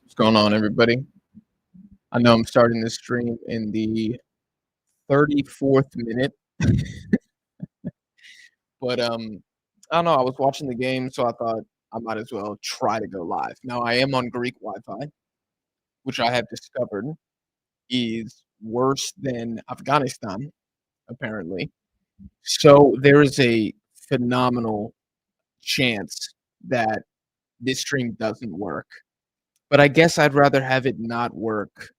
What's going on, everybody? I know I'm starting this stream in the 34th minute, but I don't know. I was watching the game, so I thought I might as well try to go live. Now I am on Greek Wi-Fi, which I have discovered is worse than Afghanistan, apparently. So there is a phenomenal chance that this stream doesn't work. But I guess I'd rather have it not work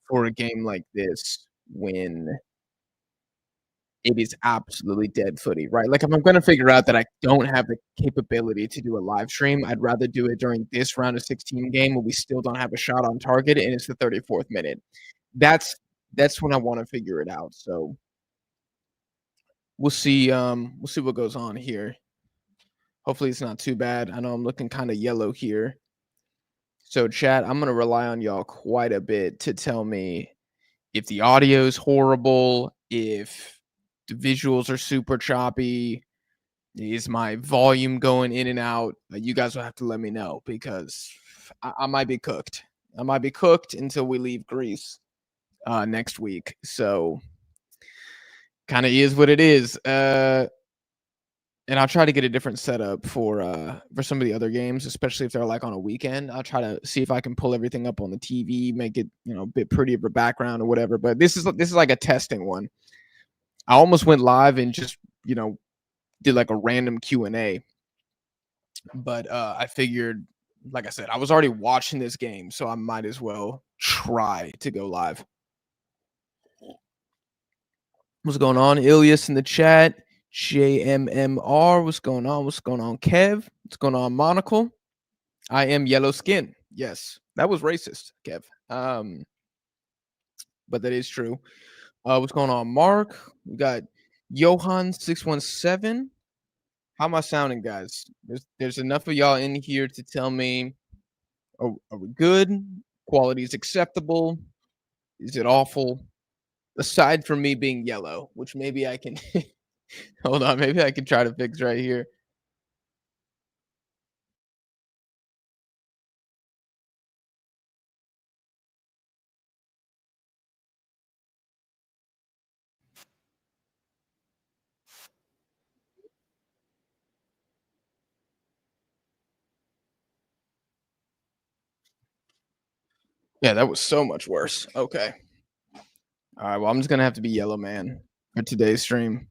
for a game like this when it is absolutely dead footy, right? Like, if I'm gonna figure out that I don't have the capability to do a live stream, I'd rather do it during this round of 16 game when we still don't have a shot on target and it's the 34th minute. That's that's when I wanna figure it out. So we'll see what goes on here. Hopefully it's not too bad. I know I'm looking kind of yellow here. So chat, I'm gonna rely on y'all quite a bit to tell me if the audio is horrible, if the visuals are super choppy, is my volume going in and out? You guys will have to let me know because I might be cooked. I might be cooked until we leave Greece next week. So kind of is what it is. And I'll try to get a different setup for some of the other games, especially if they're like on a weekend. I'll try to see if I can pull everything up on the TV, make it a bit pretty of a background or whatever. But this is like a testing one. I almost went live and just did like a random Q&A, but I figured, like I said, I was already watching this game, so I might as well try to go live. What's going on, Ilias in the chat? JMMR, what's going on? What's going on, Kev? What's going on, Monocle? I am yellow skin. Yes, that was racist, Kev. But that is true. What's going on, Mark? We got Johan617. How am I sounding, guys? There's enough of y'all in here to tell me, are we good? Quality is acceptable. Is it awful? Aside from me being yellow, which maybe I can hold on, maybe I can try to fix right here. Yeah, that was so much worse. Okay. All right. Well, I'm just gonna have to be yellow man for today's stream.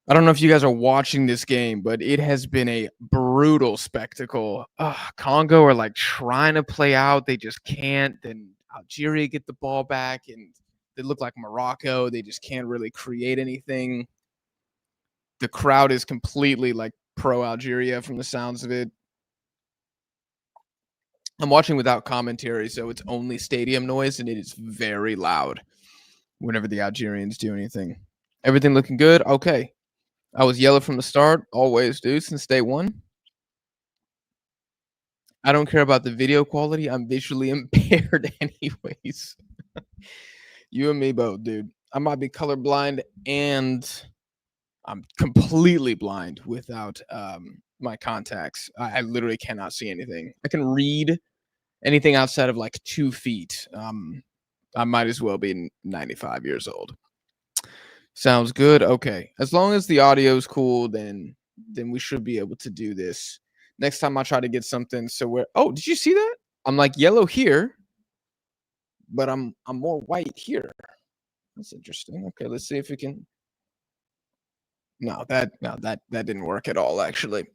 I don't know if you guys are watching this game, but it has been a brutal spectacle. Congo are like trying to play out, they just can't. Then Algeria get the ball back, and they look like Morocco. They just can't really create anything. The crowd is completely like pro Algeria from the sounds of it. I'm watching without commentary, so it's only stadium noise, and it is very loud whenever the Algerians do anything. Everything looking good? Okay. I was yellow from the start, always, dude, since day one. I don't care about the video quality. I'm visually impaired anyways. You and me both, dude. I might be colorblind and I'm completely blind without my contacts. I literally cannot see anything. I can read anything outside of like 2 feet. I might as well be 95 years old. Sounds good. Okay. As long as the audio is cool, then we should be able to do this. Next time I'll try to get something so where did you see that? I'm like yellow here, but I'm more white here. That's interesting. Okay, let's see if we can. No, that didn't work at all, actually.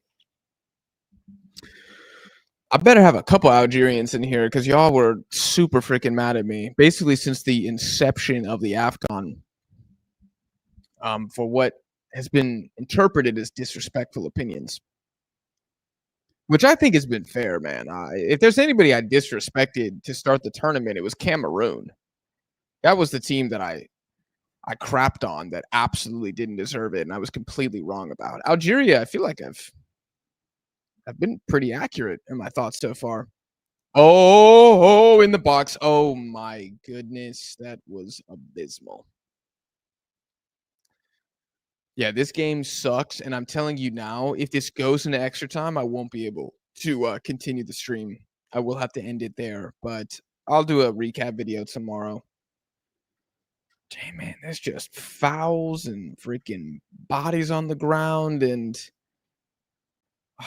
I better have a couple Algerians in here because y'all were super freaking mad at me. Basically, since the inception of the AFCON, for what has been interpreted as disrespectful opinions, which I think has been fair, man. If there's anybody I disrespected to start the tournament, it was Cameroon. That was the team that I crapped on that absolutely didn't deserve it, and I was completely wrong about. Algeria, I feel like I've been pretty accurate in my thoughts so far. Oh, in the box. Oh my goodness, that was abysmal. Yeah, this game sucks, and I'm telling you now, if this goes into extra time, I won't be able to, continue the stream. I will have to end it there, but I'll do a recap video tomorrow. Dang, man, there's just fouls and freaking bodies on the ground, and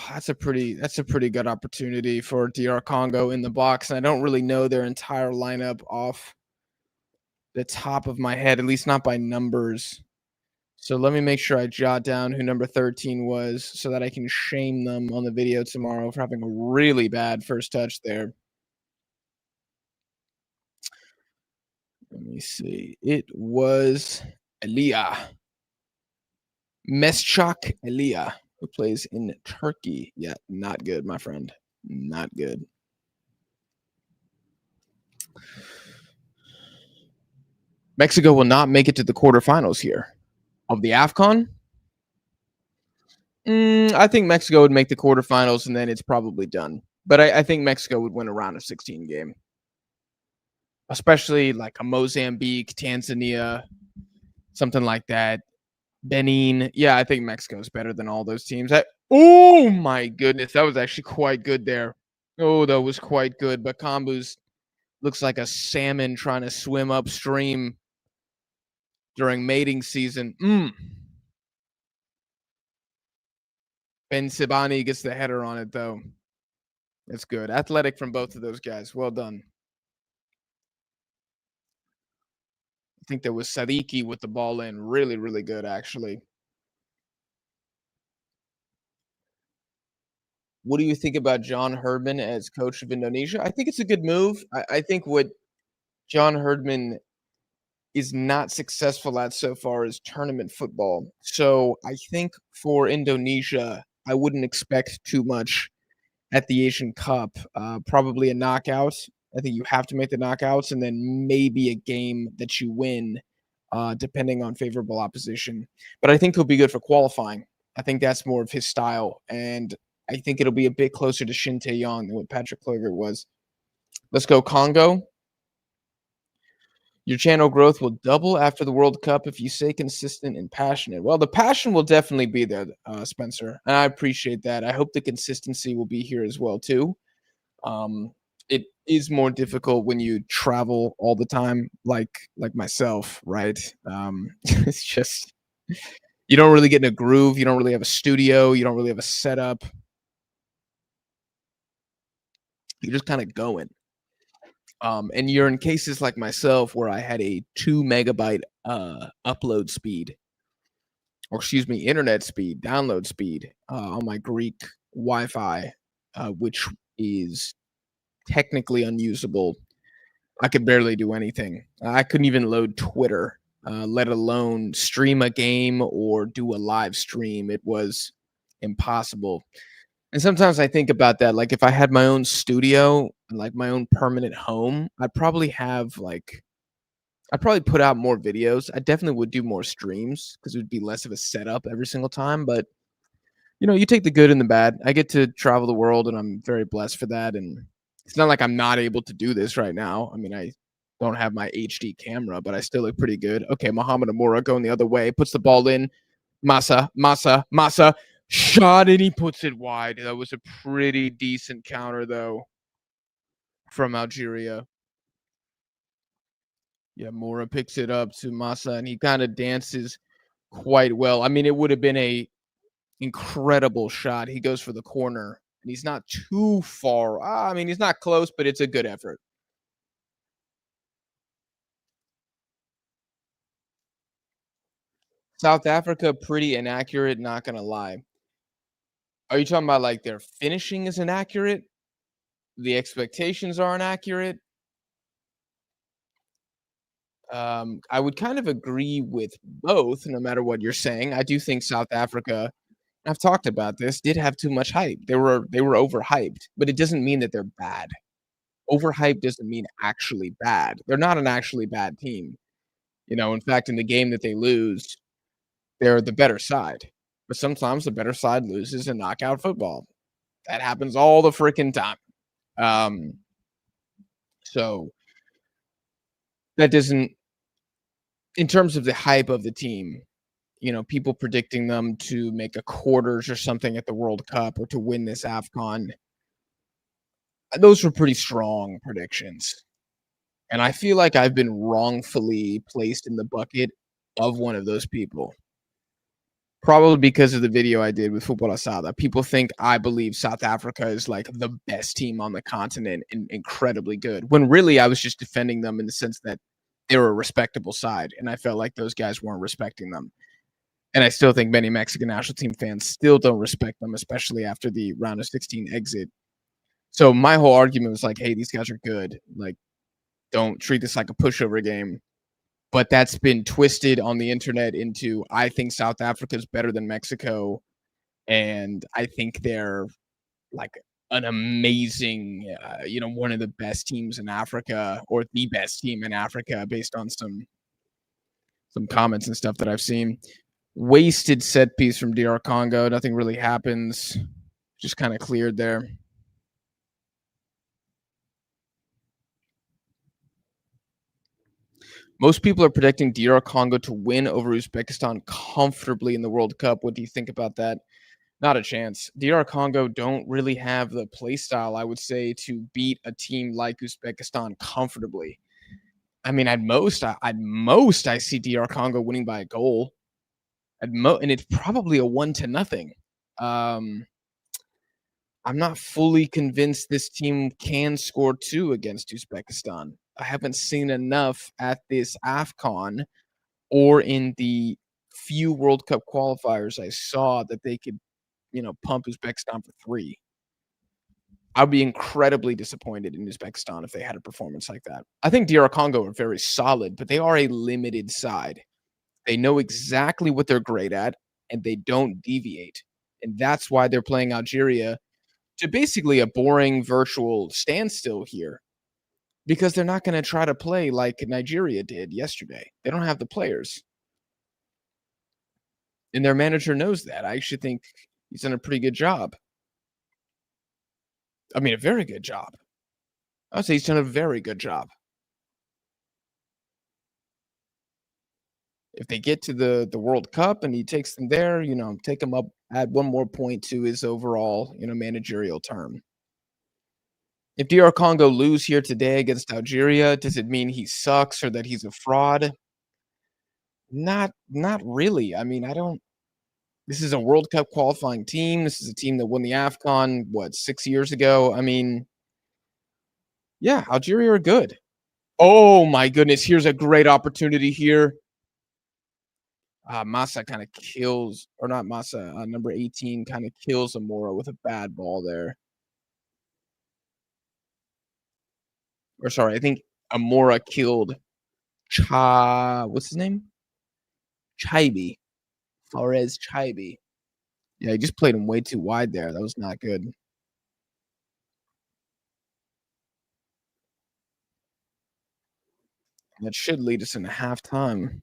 that's a pretty good opportunity for DR Congo in the box, and I don't really know their entire lineup off the top of my head, at least not by numbers. So let me make sure I jot down who number 13 was so that I can shame them on the video tomorrow for having a really bad first touch there. Let me see. It was Elia. Meschak Elia, who plays in Turkey. Yeah, not good, my friend. Not good. Mexico will not make it to the quarterfinals here of the AFCON. I think Mexico would make the quarterfinals, and then it's probably done. But I think Mexico would win a round of 16 game, especially like a Mozambique, Tanzania, something like that. Benin. Yeah, I think Mexico is better than all those teams. Oh my goodness, that was actually quite good there. Oh, that was quite good. But Kambu's looks like a salmon trying to swim upstream during mating season. Ben Sibani gets the header on it, though. That's good. Athletic from both of those guys. Well done. I think there was Sadiki with the ball in. Really, really good, actually. What do you think about John Herdman as coach of Indonesia? I think it's a good move. I think what John Herdman is not successful at so far is tournament football. So I think for Indonesia, I wouldn't expect too much at the Asian Cup. Probably a knockout. I think you have to make the knockouts, and then maybe a game that you win, depending on favorable opposition. But I think he'll be good for qualifying. I think that's more of his style, and I think it'll be a bit closer to Shin Tae-yong than what Patrick Kluivert was. Let's go Congo. Your channel growth will double after the World Cup if you stay consistent and passionate. Well, the passion will definitely be there, Spencer, and I appreciate that. I hope the consistency will be here as well too. It is more difficult when you travel all the time, like myself, right? It's just you don't really get in a groove. You don't really have a studio. You don't really have a setup. You're just kind of going. And you're in cases like myself where I had a 2 megabyte upload speed, or excuse me, internet speed, download speed on my Greek Wi-Fi, which is technically unusable. I could barely do anything. I couldn't even load Twitter, let alone stream a game or do a live stream. It was impossible. And sometimes I think about that, like, if I had my own studio and, like, my own permanent home, I'd probably put out more videos. I definitely would do more streams because it would be less of a setup every single time, but, you take the good and the bad. I get to travel the world, and I'm very blessed for that, and it's not like I'm not able to do this right now. I mean, I don't have my HD camera, but I still look pretty good. Okay, Mohamed Amora going the other way, puts the ball in. Massa, shot, and he puts it wide. That was a pretty decent counter, though, from Algeria. Yeah, Mora picks it up to Massa, and he kind of dances quite well. I mean, it would have been a incredible shot. He goes for the corner, and he's not too far. I mean, he's not close, but it's a good effort. South Africa, pretty inaccurate, not gonna lie. Are you talking about like their finishing is inaccurate? The expectations are inaccurate? I would kind of agree with both, no matter what you're saying. I do think South Africa, I've talked about this, did have too much hype. They were overhyped, but it doesn't mean that they're bad. Overhyped doesn't mean actually bad. They're not an actually bad team. In fact, in the game that they lose, they're the better side. But sometimes the better side loses in knockout football. That happens all the freaking time. Um, so that doesn't, in terms of the hype of the team, people predicting them to make a quarters or something at the World Cup or to win this AFCON. Those were pretty strong predictions. And I feel like I've been wrongfully placed in the bucket of one of those people. Probably because of the video I did with Football Asada. People think I believe South Africa is like the best team on the continent and incredibly good, when really I was just defending them in the sense that they were a respectable side, and I felt like those guys weren't respecting them. And I still think many Mexican national team fans still don't respect them, especially after the round of 16 exit. So my whole argument was like, hey, these guys are good. Like, don't treat this like a pushover game. But that's been twisted on the internet into I think South Africa is better than Mexico, and I think they're like an amazing, one of the best teams in Africa or the best team in Africa based on some comments and stuff that I've seen. Wasted set piece from DR Congo. Nothing really happens. Just kind of cleared there. Most people are predicting DR Congo to win over Uzbekistan comfortably in the World Cup. What do you think about that? Not a chance. DR Congo don't really have the play style, I would say, to beat a team like Uzbekistan comfortably. I mean, at most, I see DR Congo winning by a goal. And it's probably a 1-0. Um, I'm not fully convinced this team can score two against Uzbekistan. I haven't seen enough at this AFCON or in the few World Cup qualifiers I saw that they could, pump Uzbekistan for three. I'd be incredibly disappointed in Uzbekistan if they had a performance like that. I think DR Congo are very solid, but they are a limited side. They know exactly what they're great at, and they don't deviate. And that's why they're playing Algeria to basically a boring virtual standstill here, because they're not going to try to play like Nigeria did yesterday. They don't have the players. And their manager knows that. I actually think he's done a pretty good job. I mean, a very good job. I'd say he's done a very good job. If they get to the World Cup and he takes them there, take him up, add one more point to his overall, managerial term. If DR Congo lose here today against Algeria, does it mean he sucks or that he's a fraud? Not really. I mean, I don't. This is a World Cup qualifying team. This is a team that won the AFCON, 6 years ago? I mean, yeah, Algeria are good. Oh my goodness, here's a great opportunity here. Massa kind of kills, or not Massa, number 18 kind of kills Amora with a bad ball there. Or sorry, I think Amora killed what's his name? Chaibi. Fares Chaibi. Yeah, he just played him way too wide there. That was not good. That should lead us into halftime.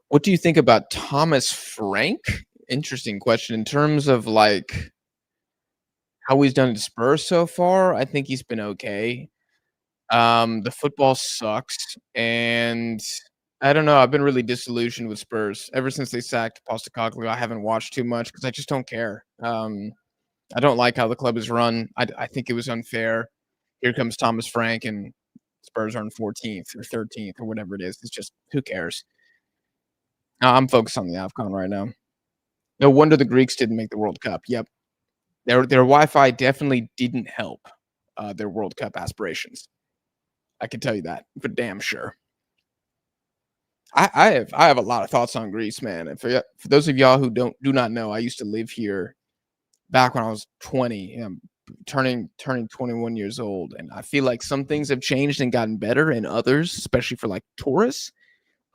What do you think about Thomas Frank? Interesting question. In terms of like how he's done at Spurs so far, I think he's been okay. The football sucks, and I don't know. I've been really disillusioned with Spurs ever since they sacked Postecoglou. I haven't watched too much because I just don't care. I don't like how the club is run. I think it was unfair. Here comes Thomas Frank, and Spurs are in 14th or 13th or whatever it is. It's just who cares? I'm focused on the AFCON right now. No wonder the Greeks didn't make the World Cup. Yep, their Wi-Fi definitely didn't help their World Cup aspirations. I can tell you that for damn sure. I have a lot of thoughts on Greece, man. And for those of y'all who do not know, I used to live here back when I was 20, turning 21 years old, and I feel like some things have changed and gotten better, and others, especially for like tourists,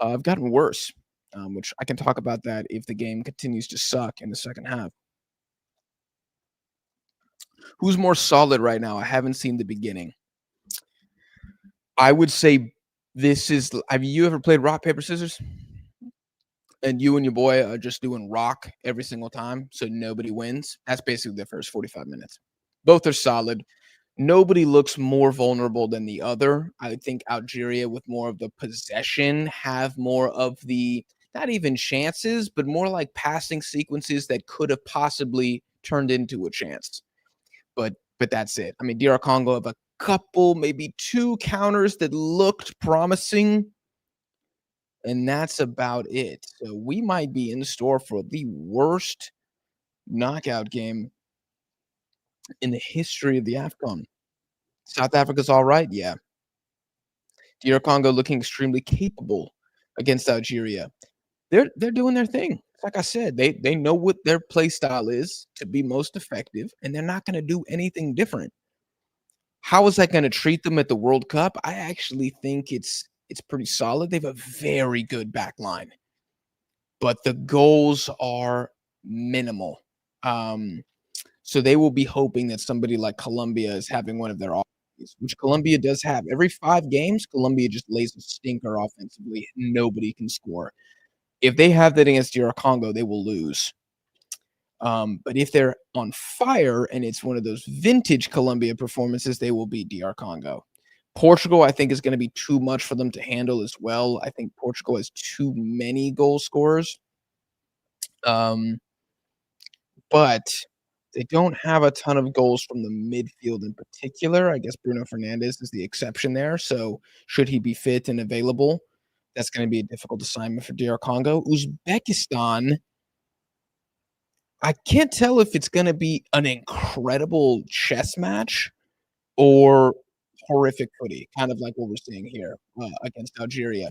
have gotten worse. Which I can talk about that if the game continues to suck in the second half. Who's more solid right now? I haven't seen the beginning. I would say this is. Have you ever played rock paper scissors? and you and your boy are just doing rock every single time, so nobody wins, that's basically the first 45 minutes. Both are solid. Nobody looks more vulnerable than the other. I think Algeria, with more of the possession, have more of the not even chances, but more like passing sequences that could have possibly turned into a chance. But that's it. I mean, DR Congo have a couple, maybe 2 counters that looked promising, and that's about it. So we might be in store for the worst knockout game in the history of the AFCON. South Africa's all right, yeah. DR Congo looking extremely capable against Algeria. They're doing their thing. Like I said, they know what their play style is to be most effective, and they're not gonna do anything different. How is that gonna treat them at the World Cup? I actually think it's pretty solid. They have a very good back line, but the goals are minimal. Um, so they will be hoping that somebody like Colombia is having one of their off days, which Colombia does have. Every 5 games, Colombia just lays a stinker offensively. Nobody can score. If they have that against DR Congo, they will lose. But if they're on fire and it's one of those vintage Colombia performances, they will beat DR Congo. Portugal, I think, is going to be too much for them to handle as well. I think Portugal has too many goal scorers. Um, but they don't have a ton of goals from the midfield in particular. I guess Bruno Fernandes is the exception there. So should he be fit and available, that's going to be a difficult assignment for DR Congo. Uzbekistan, I can't tell if it's gonna be an incredible chess match or horrific footy, kind of like what we're seeing here, against Algeria.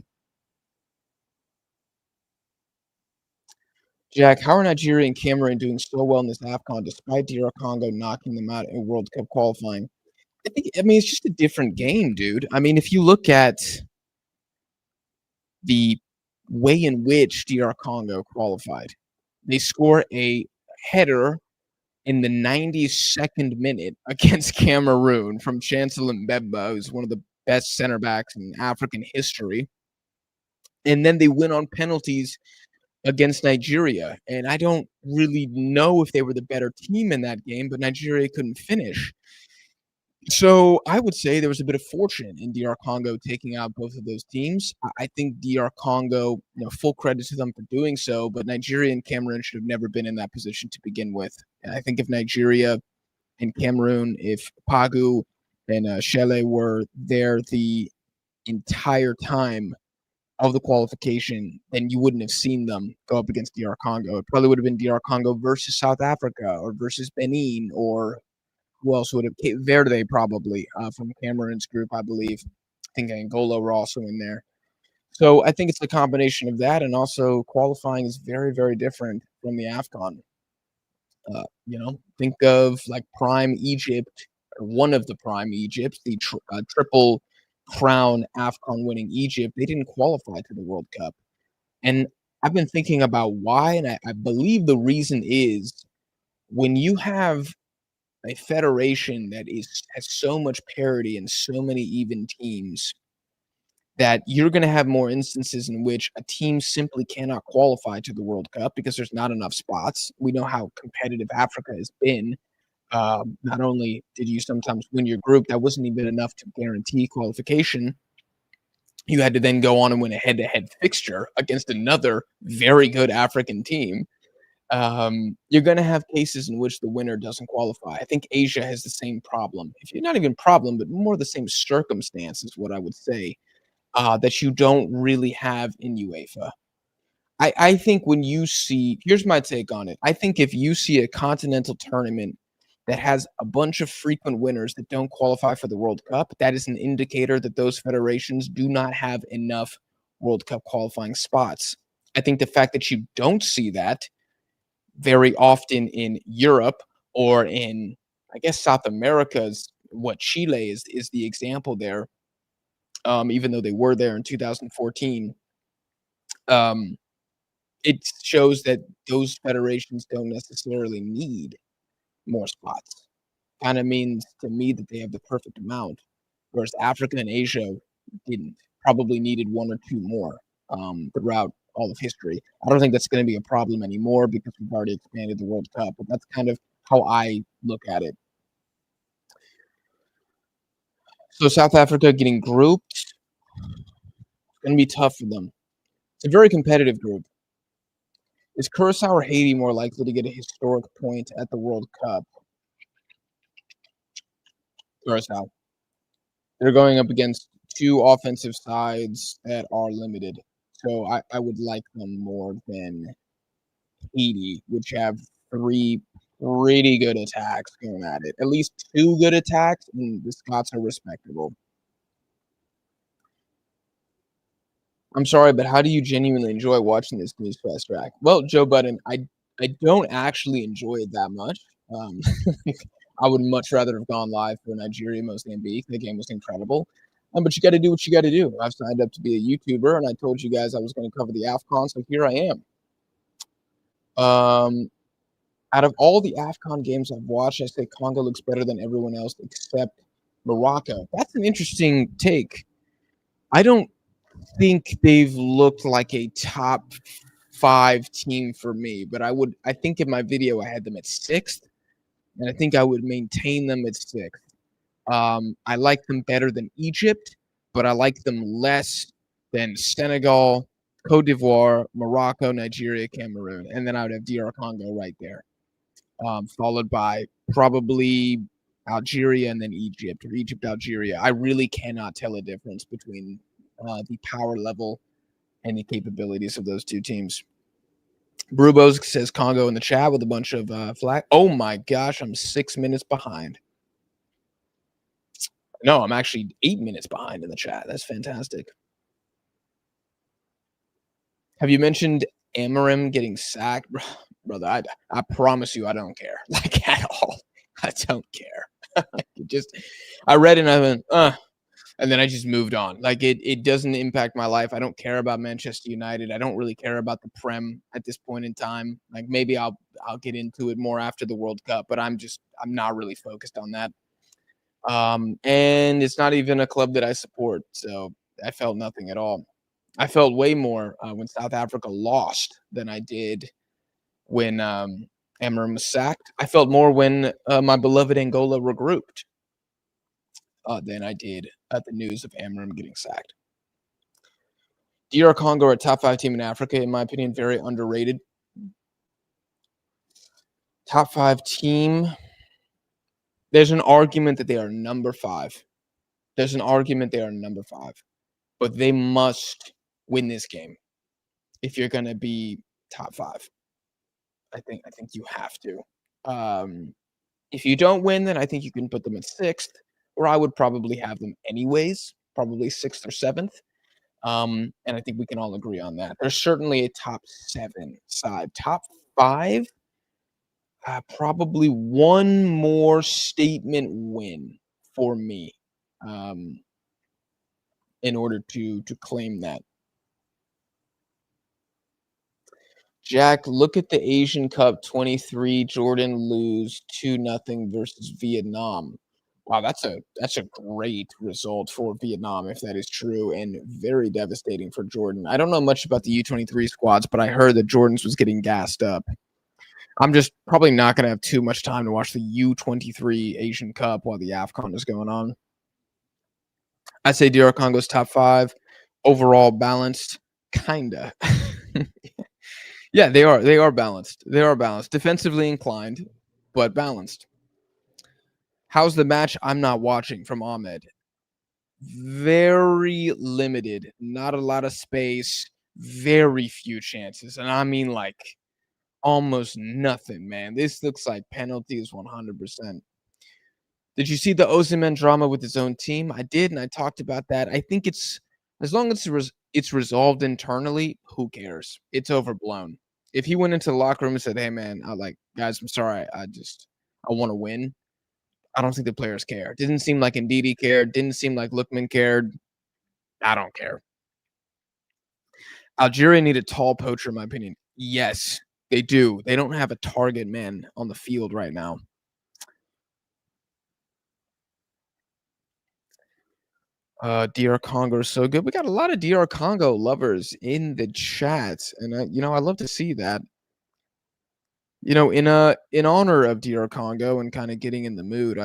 Jack, how are Nigeria and Cameroon doing so well in this AFCON despite DR Congo knocking them out in World Cup qualifying? I mean, it's just a different game, dude. I mean, if you look at the way in which DR Congo qualified, they score a header in the 92nd minute against Cameroon from Chancellor Mbemba, who's one of the best center backs in African history. And then they win on penalties against Nigeria. And I don't really know if they were the better team in that game, but Nigeria couldn't finish. So I would say there was a bit of fortune in DR Congo taking out both of those teams. I think DR Congo, full credit to them for doing so, but Nigeria and Cameroon should have never been in that position to begin with. And I think if Nigeria in Cameroon, if Pagu and Shele were there the entire time of the qualification, then you wouldn't have seen them go up against DR Congo. It probably would have been DR Congo versus South Africa or versus Benin, or who else would have? Cape Verde, probably, from Cameroon's group, I believe. I think Angola were also in there. So I think it's a combination of that, and also qualifying is very, very different from the AFCON. Think of like prime Egypt, or one of the prime Egypts, the triple crown AFCON winning Egypt. They didn't qualify to the World Cup. And I've been thinking about why, and I believe the reason is when you have a federation that has so much parity and so many even teams, that you're going to have more instances in which a team simply cannot qualify to the World Cup because there's not enough spots. We know how competitive Africa has been. Not only did you sometimes win your group, that wasn't even enough to guarantee qualification. You had to then go on and win a head-to-head fixture against another very good African team. You're going to have cases in which the winner doesn't qualify. I think Asia has the same problem. If you're not even problem, but more the same circumstance is what I would say, that you don't really have in UEFA. I think when you see, here's my take on it. I think if you see a continental tournament that has a bunch of frequent winners that don't qualify for the World Cup, that is an indicator that those federations do not have enough World Cup qualifying spots. I think the fact that you don't see that very often in Europe or in, I guess, South America's, what Chile is the example there, even though they were there in 2014. Um, it shows that those federations don't necessarily need more spots. Kind of means to me that they have the perfect amount, whereas Africa and Asia didn't. Probably needed one or two more throughout. all of history. I don't think that's going to be a problem anymore because we've already expanded the World Cup. But that's kind of how I look at it. So South Africa getting grouped, going to be tough for them. It's a very competitive group. Is Curacao or Haiti more likely to get a historic point at the World Cup? Curacao. They're going up against two offensive sides that are limited. So I would like them more than Haiti, which have three pretty good attacks going at it. At least two good attacks, and the Scots are respectable. I'm sorry, but how do you genuinely enjoy watching this news fast track? Well, Joe Budden, I don't actually enjoy it that much. Um, I would much rather have gone live for Nigeria Mozambique. The game was incredible. But you got to do what you got to do. I've signed up to be a YouTuber, and I told you guys I was going to cover the AFCON, so here I am. Out of all the AFCON games I've watched, I say Congo looks better than everyone else except Morocco. That's an interesting take. I don't think they've looked like a top 5 team for me, but I think in my video I had them at 6th, and I think I would maintain them at 6th. I like them better than Egypt, but I like them less than Senegal, Cote d'Ivoire, Morocco, Nigeria, Cameroon, and then I would have DR Congo right there, followed by probably Algeria and then Egypt, or Egypt, Algeria. I really cannot tell a difference between the power level and the capabilities of those two teams. Brubos says Congo in the chat with a bunch of flag. Oh my gosh, I'm 6 minutes behind. No, I'm actually 8 minutes behind in the chat. That's fantastic. Have you mentioned Amarim getting sacked? Brother, I promise you I don't care. Like, at all. I don't care. I read it and I went, and then I just moved on. Like, it doesn't impact my life. I don't care about Manchester United. I don't really care about the Prem at this point in time. Like, maybe I'll get into it more after the World Cup, but I'm not really focused on that. And it's not even a club that I support, so I felt nothing at all. I felt way more when South Africa lost than I did when Amarim was sacked. I felt more when my beloved Angola regrouped than I did at the news of Amarim getting sacked. DR Congo are a top 5 team in Africa, in my opinion, very underrated. Top 5 team. There's an argument that they are number 5. There's an argument they are number 5. But they must win this game if you're going to be top 5. I think you have to. If you don't win, then I think you can put them at 6th, or I would probably have them anyways, probably 6th or 7th. And I think we can all agree on that. There's certainly a top 7 side. Top 5, probably one more statement win for me, in order to claim that. Jack, look at the Asian Cup 23. Jordan lose 2-0 versus Vietnam. Wow, that's a great result for Vietnam if that is true, and very devastating for Jordan. I don't know much about the U23 squads, but I heard that Jordan's was getting gassed up. I'm just probably not going to have too much time to watch the U23 Asian Cup while the AFCON is going on. I say DR Congo's top 5. Overall balanced, kinda. Yeah, they are. They are balanced. They are balanced. Defensively inclined, but balanced. How's the match? I'm not watching from Ahmed. Very limited. Not a lot of space. Very few chances. And I mean, like, almost nothing, man. This looks like penalties 100%. Did you see the Osimhen drama with his own team? I did, and I talked about that. I think it's as long as it's resolved internally, who cares? It's overblown. If he went into the locker room and said, "Hey, man, guys, I'm sorry. I want to win." I don't think the players care. Didn't seem like Ndidi cared. Didn't seem like Lookman cared. I don't care. Algeria need a tall poacher, in my opinion. Yes, they do. They don't have a target man on the field right now. DR Congo is so good. We got a lot of DR Congo lovers in the chat, and I love to see that. In honor of DR Congo and kind of getting in the mood,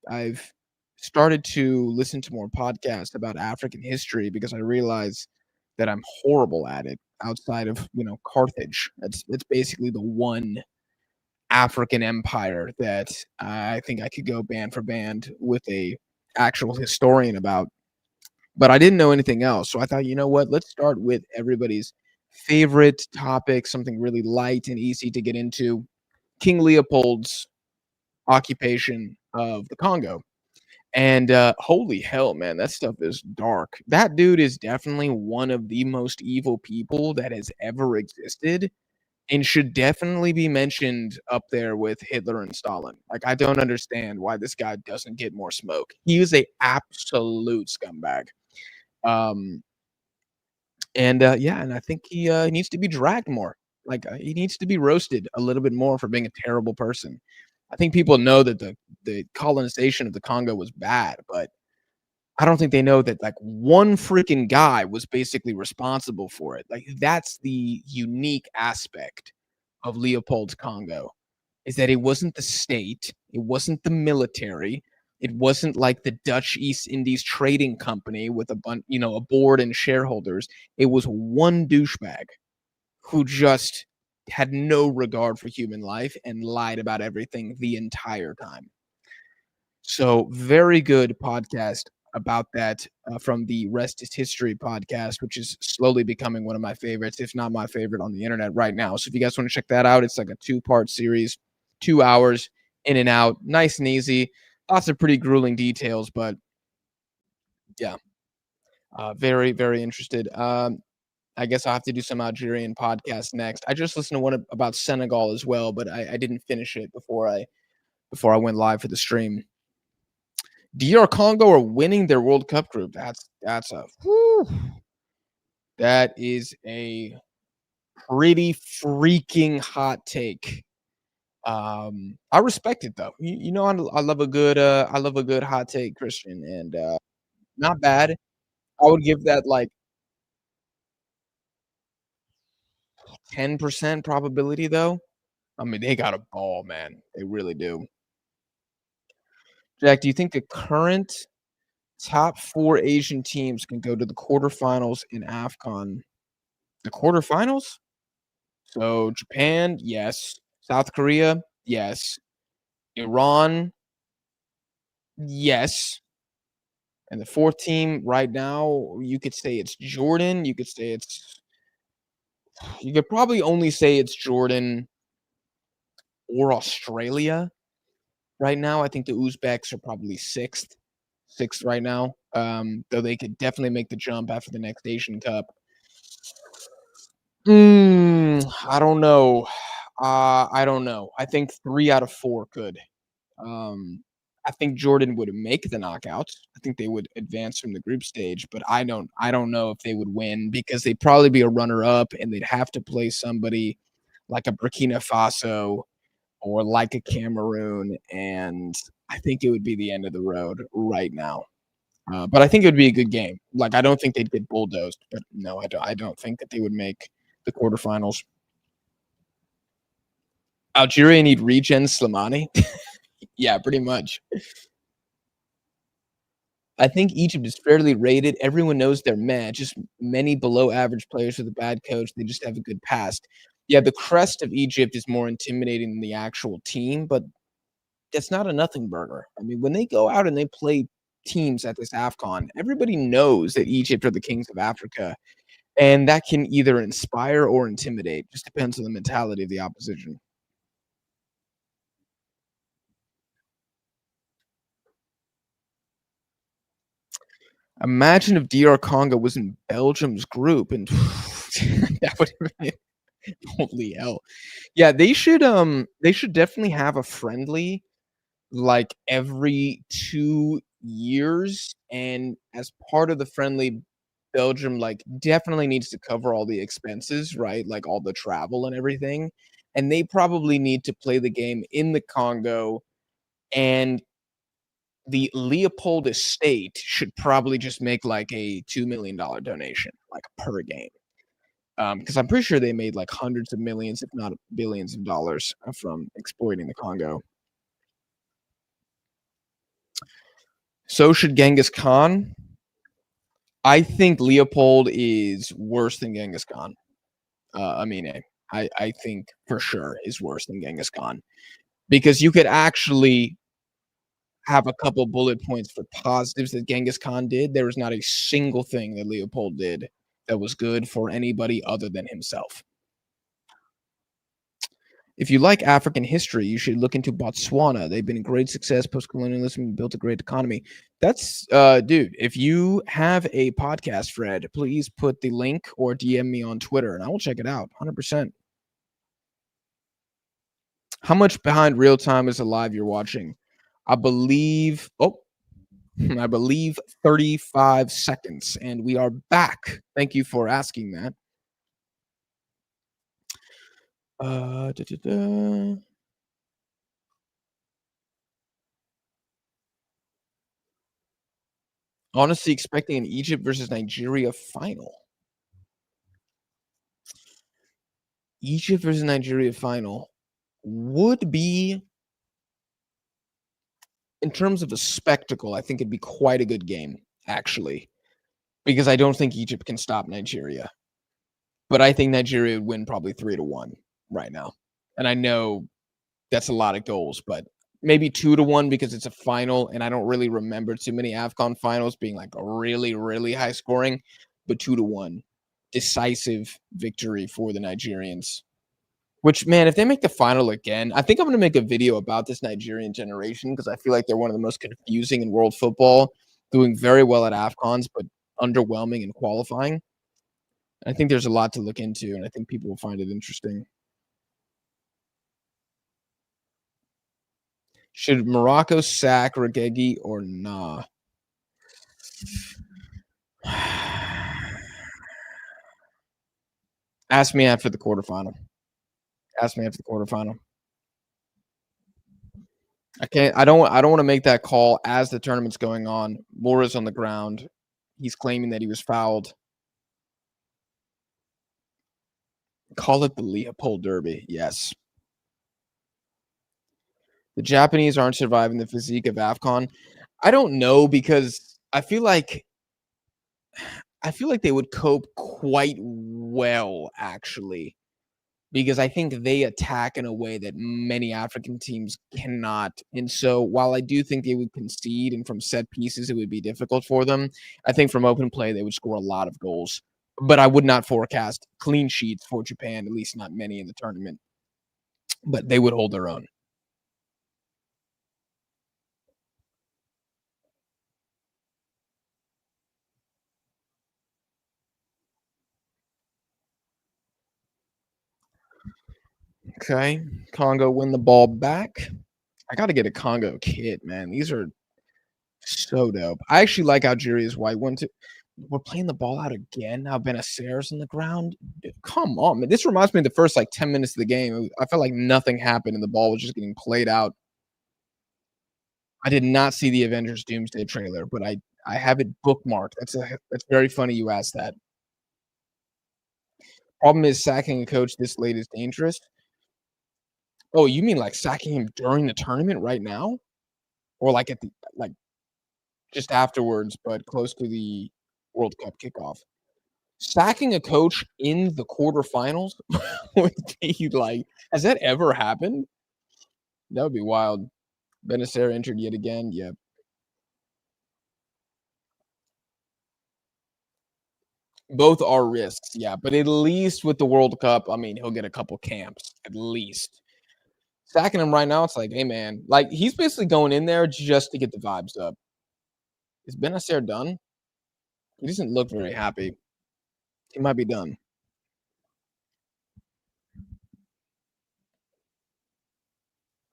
I've started to listen to more podcasts about African history because I realize that I'm horrible at it outside of Carthage. That's basically the one African empire that I think I could go band for band with a actual historian about. But I didn't know anything else, so I thought, you know what? Let's start with everybody's favorite topic, something really light and easy to get into. King Leopold's occupation of the Congo. And holy hell, man, that stuff is dark. That dude is definitely one of the most evil people that has ever existed and should definitely be mentioned up there with Hitler and Stalin. Like, I don't understand why this guy doesn't get more smoke. He is a absolute scumbag. Um, and I think he needs to be dragged more. Like, he needs to be roasted a little bit more for being a terrible person. I think people know that the colonization of the Congo was bad, but I don't think they know that, like, one freaking guy was basically responsible for it. Like, that's the unique aspect of Leopold's Congo, is that it wasn't the state, it wasn't the military, it wasn't like the Dutch East Indies Trading Company with a board and shareholders. It was one douchebag who just had no regard for human life and lied about everything the entire time. So, very good podcast about that, from the Rest is History podcast, which is slowly becoming one of my favorites, if not my favorite on the internet right now. So, if you guys want to check that out, it's like a two-part series, 2 hours in and out, nice and easy. Lots of pretty grueling details, but yeah, very, very interested. I guess I'll have to do some Algerian podcast next. I just listened to one about Senegal as well, but I didn't finish it before I went live for the stream. DR Congo are winning their World Cup group. That's a whew, that is a pretty freaking hot take. I respect it though. I love a good hot take, Christian, and not bad. I would give that like 10% probability though. I mean, they got a ball, man. They really do. Jack, do you think the current top 4 Asian teams can go to the quarterfinals in AFCON? The quarterfinals? So Japan, yes. South Korea, yes. Iran, yes. And the 4th team right now, you could say it's Jordan. You could probably only say it's Jordan or Australia right now. I think the Uzbeks are probably 6th right now. Though they could definitely make the jump after the next Asian Cup. I don't know. I don't know. I think 3 out of 4 could. Um, I think Jordan would make the knockouts. I think they would advance from the group stage, but I don't know if they would win because they'd probably be a runner up and they'd have to play somebody like a Burkina Faso or like a Cameroon, and I think it would be the end of the road right now. But I think it would be a good game. Like, I don't think they'd get bulldozed, but no, I don't think that they would make the quarterfinals. Algeria need regen Slimani? Yeah, pretty much. I think Egypt is fairly rated. Everyone knows they're meh, just many below average players with a bad coach. They just have a good past. Yeah, the crest of Egypt is more intimidating than the actual team, but that's not a nothing burger. I mean, when they go out and they play teams at this AFCON, everybody knows that Egypt are the kings of Africa, and that can either inspire or intimidate. Just depends on the mentality of the opposition. Imagine if DR Congo was in Belgium's group, and that would have been holy hell. Yeah, they should definitely have a friendly, like, every 2 years, and as part of the friendly, Belgium, like, definitely needs to cover all the expenses, right? Like, all the travel and everything, and they probably need to play the game in the Congo and the Leopold estate should probably just make like a $2 million donation, like per game. Because I'm pretty sure they made like hundreds of millions, if not billions of dollars from exploiting the Congo. So should Genghis Khan. I think Leopold is worse than Genghis Khan. I think for sure is worse than Genghis Khan because you could actually have a couple bullet points for positives that Genghis Khan did. There was not a single thing that Leopold did that was good for anybody other than himself. If you like African history, you should look into Botswana. They've been a great success post-colonialism and built a great economy. That's dude, if you have a podcast, Fred, please put the link or DM me on Twitter and I will check it out 100%. How much behind real time is a live you're watching? I believe I believe 35 seconds and we are back. Thank you for asking that. Da, da, da. Honestly, expecting an Egypt versus Nigeria final. Egypt versus Nigeria final would be, in terms of a spectacle, I think it'd be quite a good game, actually, because I don't think Egypt can stop Nigeria. But I think Nigeria would win probably 3-1 right now. And I know that's a lot of goals, but maybe 2-1 because it's a final, and I don't really remember too many AFCON finals being like a really, really high scoring, but 2-1. Decisive victory for the Nigerians. Which, man, if they make the final again, I think I'm going to make a video about this Nigerian generation because I feel like they're one of the most confusing in world football, doing very well at AFCONs, but underwhelming in qualifying. I think there's a lot to look into, and I think people will find it interesting. Should Morocco sack Regegi or nah? Ask me after the quarterfinal. Ask me after the quarterfinal. I can't. I don't want to make that call as the tournament's going on. Mora's on the ground. He's claiming that he was fouled. Call it the Leopold Derby. Yes. The Japanese aren't surviving the physique of AFCON. I don't know because I feel like they would cope quite well, actually, because I think they attack in a way that many African teams cannot. And so while I do think they would concede and from set pieces it would be difficult for them, I think from open play they would score a lot of goals. But I would not forecast clean sheets for Japan, at least not many in the tournament. But they would hold their own. Okay. Congo win the ball back. I got to get a Congo kit, man. These are so dope. I actually like Algeria's white one too. We're playing the ball out again. Now Benacer's on the ground. Come on, man. This reminds me of the first like 10 minutes of the game. I felt like nothing happened and the ball was just getting played out. I did not see the Avengers Doomsday trailer, but I have it bookmarked. That's very funny you asked that. Problem is sacking a coach this late is dangerous. Oh, you mean like sacking him during the tournament right now? Or like at the like just afterwards, but close to the World Cup kickoff? Sacking a coach in the quarterfinals would be like, has that ever happened? That would be wild. Benacer injured yet again. Yep. Both are risks, yeah. But at least with the World Cup, I mean, he'll get a couple camps at least. Sacking him right now, it's like, hey man, like he's basically going in there just to get the vibes up. Is Benacer done? He doesn't look very happy. He might be done.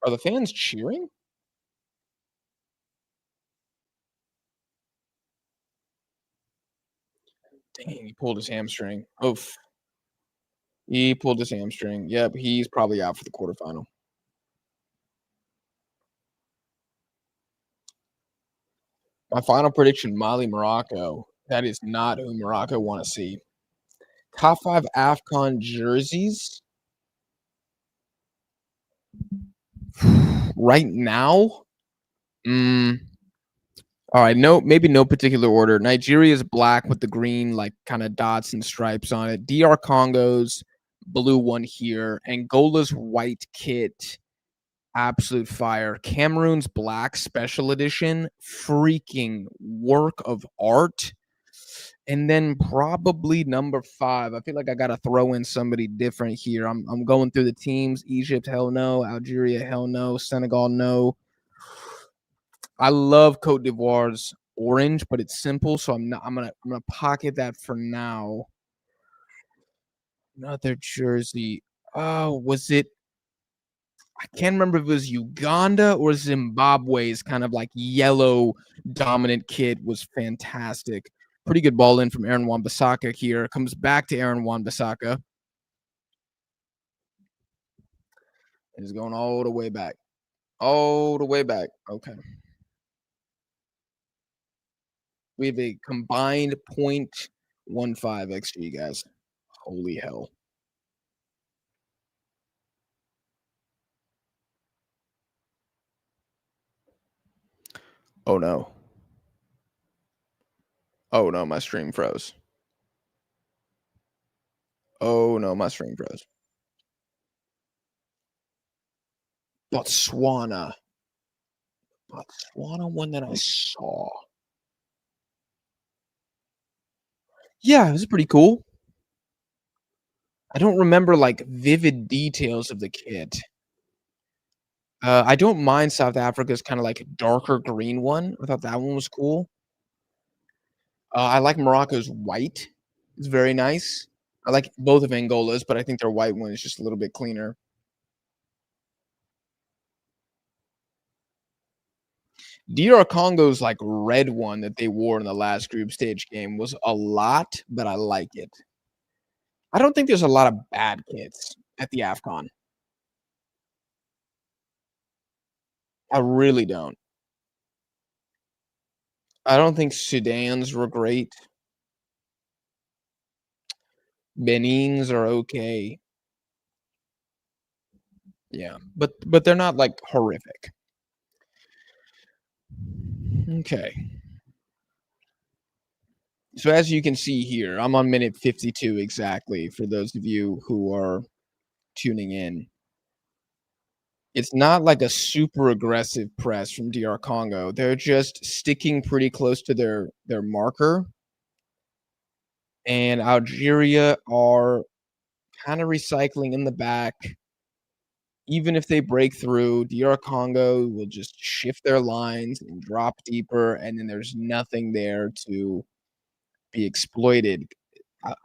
Are the fans cheering? Dang, he pulled his hamstring. Oof. He pulled his hamstring. Yep, he's probably out for the quarterfinal. My final prediction, Mali, Morocco. That is not who Morocco wanna see. Top 5 AFCON jerseys right now? Mm, alright, no, maybe no particular order. Nigeria's black with the green, like, kinda dots and stripes on it. DR Congo's blue one here. Angola's white kit, absolute fire. Cameroon's black special edition, freaking work of art. And then probably number 5, I feel like I gotta throw in somebody different here. I'm going through the teams. Egypt, hell no. Algeria, hell no. Senegal, no. I love Cote d'Ivoire's orange, but it's simple, so I'm gonna pocket that for now. Another jersey. Oh, was it I can't remember if it was Uganda or Zimbabwe's kind of like yellow dominant kid was fantastic. Pretty good ball in from Aaron Wan-Bissaka here. Comes back to Aaron Wan-Bissaka. And is going all the way back. All the way back. Okay. We have a combined .15 XG, guys. Holy hell. Oh no. Oh no, my stream froze. Oh no, my stream froze. Botswana. Botswana one that I saw. Yeah, it was pretty cool. I don't remember like vivid details of the kit. I don't mind South Africa's kind of like darker green one. I thought that one was cool. I like Morocco's white. It's very nice. I like both of Angola's, but I think their white one is just a little bit cleaner. DR Congo's like red one that they wore in the last group stage game was a lot, but I like it. I don't think there's a lot of bad kits at the AFCON. I really don't. I don't think Sudan's were great. Benin's are okay. Yeah, but they're not like horrific. Okay. So as you can see here, I'm on minute 52 exactly for those of you who are tuning in. It's not like a super aggressive press from DR Congo. They're just sticking pretty close to their marker. And Algeria are kind of recycling in the back. Even if they break through, DR Congo will just shift their lines and drop deeper, and then there's nothing there to be exploited.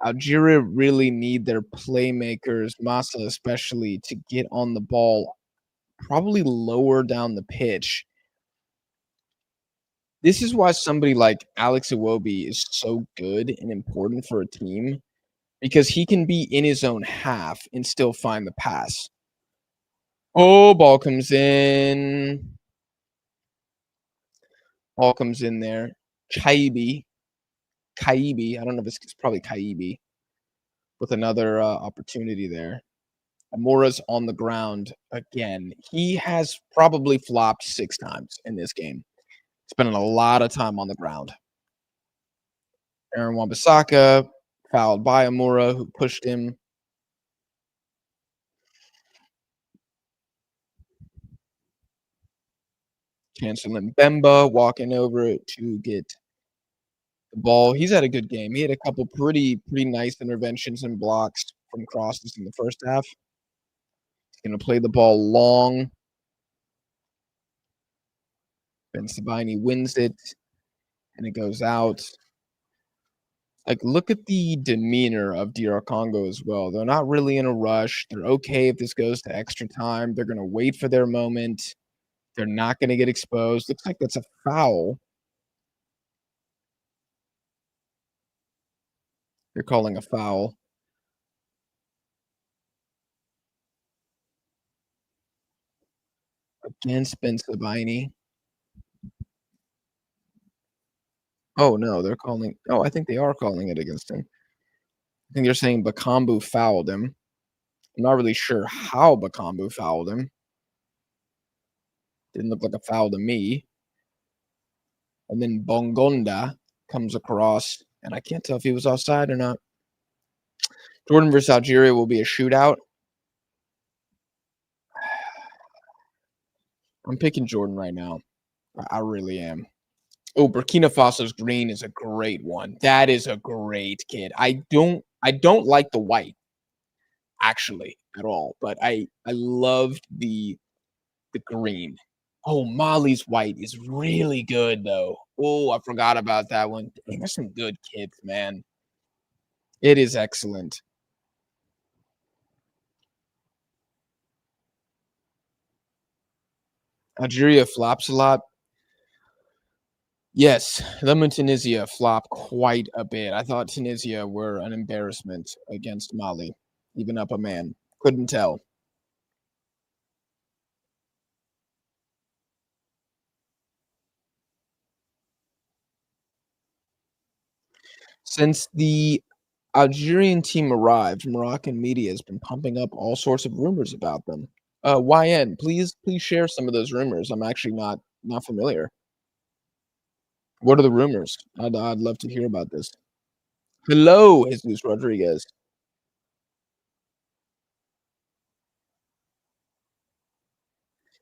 Algeria really need their playmakers, Massa especially, to get on the ball, probably lower down the pitch. This is why somebody like Alex Iwobi is so good and important for a team because he can be in his own half and still find the pass. Oh, ball comes in. Ball comes in there. Kaibi. Kaibi. I don't know if it's probably Kaibi with another opportunity there. Amora's on the ground again. He has probably flopped 6 times in this game. Spending a lot of time on the ground. Aaron Wan-Bissaka fouled by Amora, who pushed him. Chancellor Mbemba walking over it to get the ball. He's had a good game. He had a couple pretty nice interventions and blocks from crosses in the first half. He's gonna play the ball long. Ben Sabini wins it, and it goes out. Like, look at the demeanor of DR Congo as well. They're not really in a rush. They're okay if this goes to extra time. They're gonna wait for their moment. They're not gonna get exposed. Looks like that's a foul. They're calling a foul against Ben Sabini. Oh, no, they're calling oh, I think they are calling it against him. I think they're saying Bakambu fouled him. I'm not really sure how Bakambu fouled him. Didn't look like a foul to me. And then Bongonda comes across, and I can't tell if he was offside or not. Jordan versus Algeria will be a shootout. I'm picking Jordan right now. I really am. Oh, Burkina Faso's green is a great one. That is a great kid. I don't like the white actually at all, but I loved the green. Oh, Mali's white is really good though. Oh, I forgot about that one. Dang, there's some good kids, man. It is excellent. Algeria flops a lot. Yes, them and Tunisia flop quite a bit. I thought Tunisia were an embarrassment against Mali, even up a man. Couldn't tell. Since the Algerian team arrived, Moroccan media has been pumping up all sorts of rumors about them. YN, please share some of those rumors. I'm actually not familiar. What are the rumors? I'd love to hear about this. Hello, Jesus Rodriguez.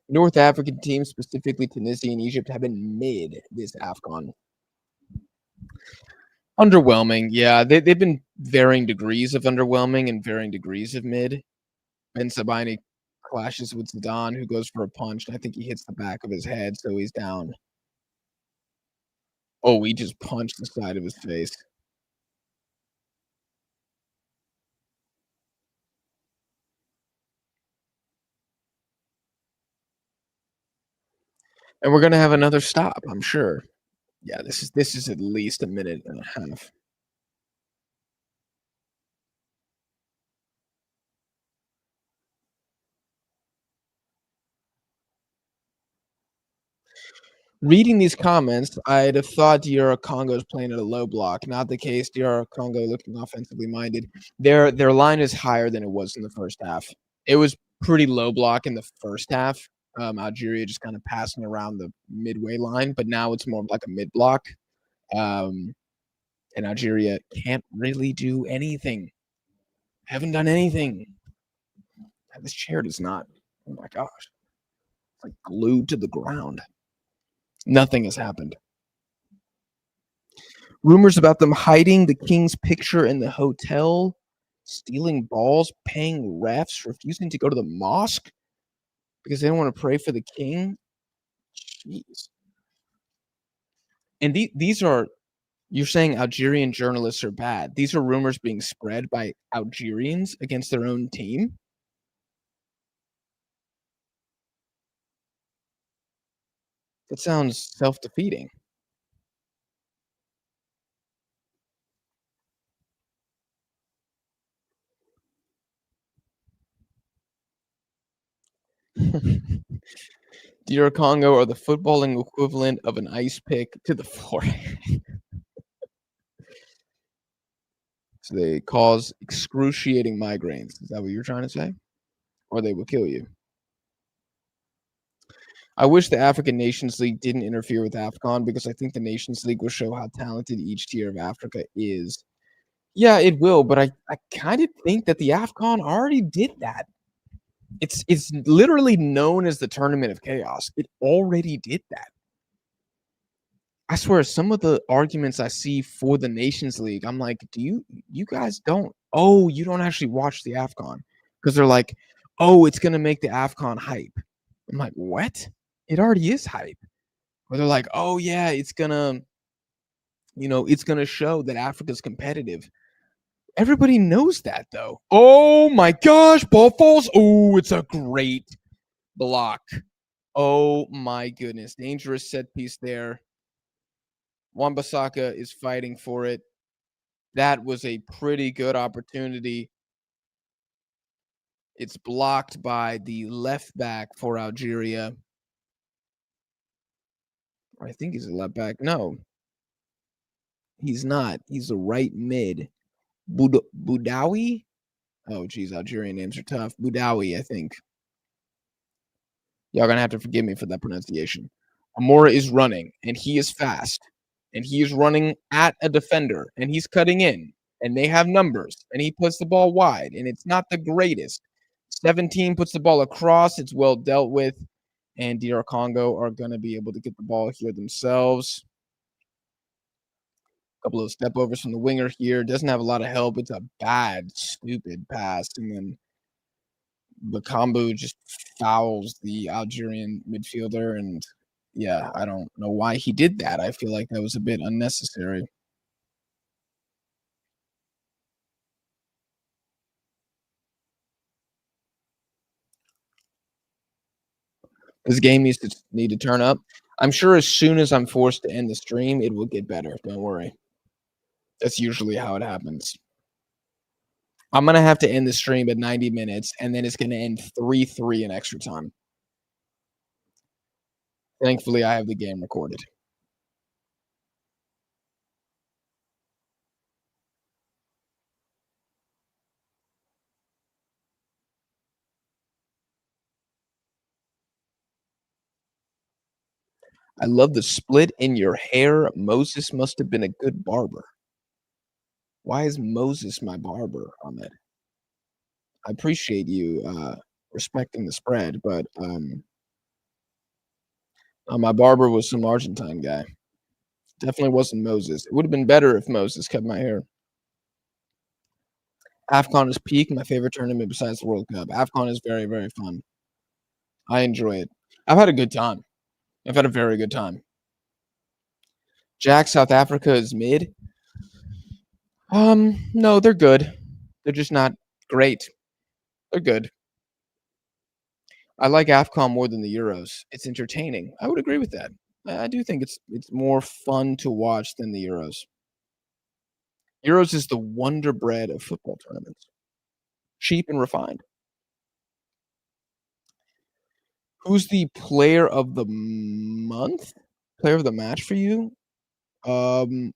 North African teams, specifically Tunisia and Egypt, have been mid this AFCON. Underwhelming, yeah. They've been varying degrees of underwhelming and varying degrees of mid. Ben Sabani clashes with Zidane, who goes for a punch, and I think he hits the back of his head, so he's down. Oh, he just punched the side of his face. And we're gonna have another stop, I'm sure. Yeah, this is at least a minute and a half. Reading these comments, I'd have thought DR Congo's playing at a low block. Not the case. DR Congo looking offensively minded. Their line is higher than it was in the first half. It was pretty low block in the first half. Algeria just kind of passing around the midway line, but now it's more of like a mid block. Um, and Algeria can't really do anything. Haven't done anything. This chair does not. Oh my gosh, it's like glued to the ground. Nothing has happened. Rumors about them hiding the king's picture in the hotel, stealing balls, paying refs, refusing to go to the mosque because they don't want to pray for the king. Jeez. And these are, you're saying Algerian journalists are bad. These are rumors being spread by Algerians against their own team. That sounds self defeating. DR Congo are the footballing equivalent of an ice pick to the forehead. So they cause excruciating migraines. Is that what you're trying to say? Or they will kill you. I wish the African Nations League didn't interfere with AFCON because I think the Nations League will show how talented each tier of Africa is. Yeah, it will, but I kind of think that the AFCON already did that. It's literally known as the tournament of chaos. It already did that. I swear some of the arguments I see for the Nations League, I'm like, do you guys don't you don't actually watch the AFCON because they're like, oh, it's gonna make the AFCON hype. I'm like, what? It already is hype. Where they're like, oh yeah, it's gonna show that Africa's competitive. Everybody knows that though. Oh my gosh, ball falls. Oh, it's a great block. Oh my goodness. Dangerous set piece there. Wan-Bissaka is fighting for it. That was a pretty good opportunity. It's blocked by the left back for Algeria. I think he's a left back. No. He's not. He's a right mid. Boudaoui? Oh, geez, Algerian names are tough. Boudaoui, I think. Y'all gonna have to forgive me for that pronunciation. Amora is running, and he is fast, and he is running at a defender, and he's cutting in, and they have numbers, and he puts the ball wide, and it's not the greatest. 17 puts the ball across. It's well dealt with, and DR Congo are gonna be able to get the ball here themselves. Couple of step overs from the winger here. Doesn't have a lot of help. It's a bad, stupid pass, and then Bakambu just fouls the Algerian midfielder, and yeah, I don't know why he did that. I feel like that was a bit unnecessary. This game needs to need to turn up. I'm sure as soon as I'm forced to end the stream, it will get better. Don't worry. That's usually how it happens. I'm gonna have to end the stream at 90 minutes, and then it's gonna end 3-3 in extra time. Thankfully, I have the game recorded. I love the split in your hair. Moses must have been a good barber. Why is Moses my barber, Ahmed? I appreciate you respecting the spread, but my barber was some Argentine guy. Definitely wasn't Moses. It would have been better if Moses cut my hair. AFCON is peak. My favorite tournament besides the World Cup. AFCON is very, very fun. I enjoy it. I've had a good time. I've had a very good time. Jack, South Africa is mid. No, they're good. They're just not great. They're good. I like AFCON more than the Euros. It's entertaining. I would agree with that. I do think it's more fun to watch than the Euros. Euros is the wonder bread of football tournaments. Cheap and refined. Who's the player of the month? Player of the match for you? Um,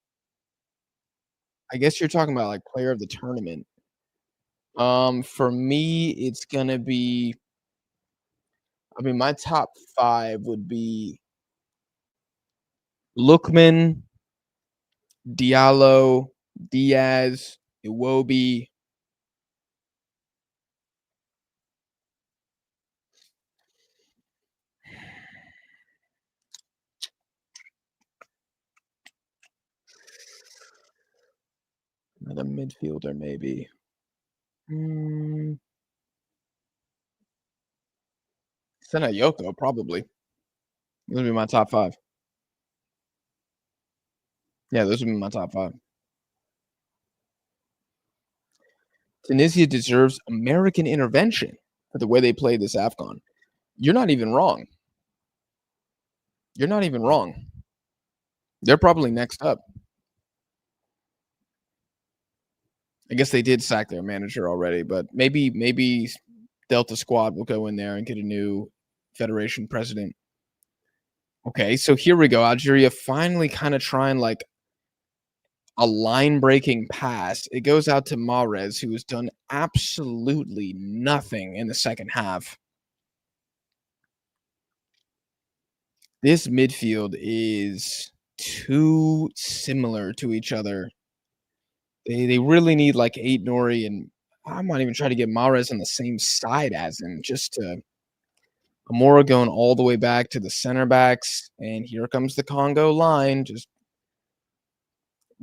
I guess you're talking about like player of the tournament. For me, it's gonna be. I mean, my top five would be Lookman, Diallo, Diaz, Iwobi. Another midfielder, maybe. Mm, Senayoko, probably. Those would be my top five. Yeah, those would be my top five. Tunisia deserves American intervention for the way they played this AFCON. You're not even wrong. You're not even wrong. They're probably next up. I guess they did sack their manager already, but maybe Delta Squad will go in there and get a new federation president. Okay, so here we go. Algeria finally kind of trying like a line breaking pass. It goes out to Mahrez, who has done absolutely nothing in the second half. This midfield is too similar to each other. They really need like Eight Nori, and I might even try to get Mahrez on the same side as him, just to Amora going all the way back to the center backs. And here comes the Congo line, just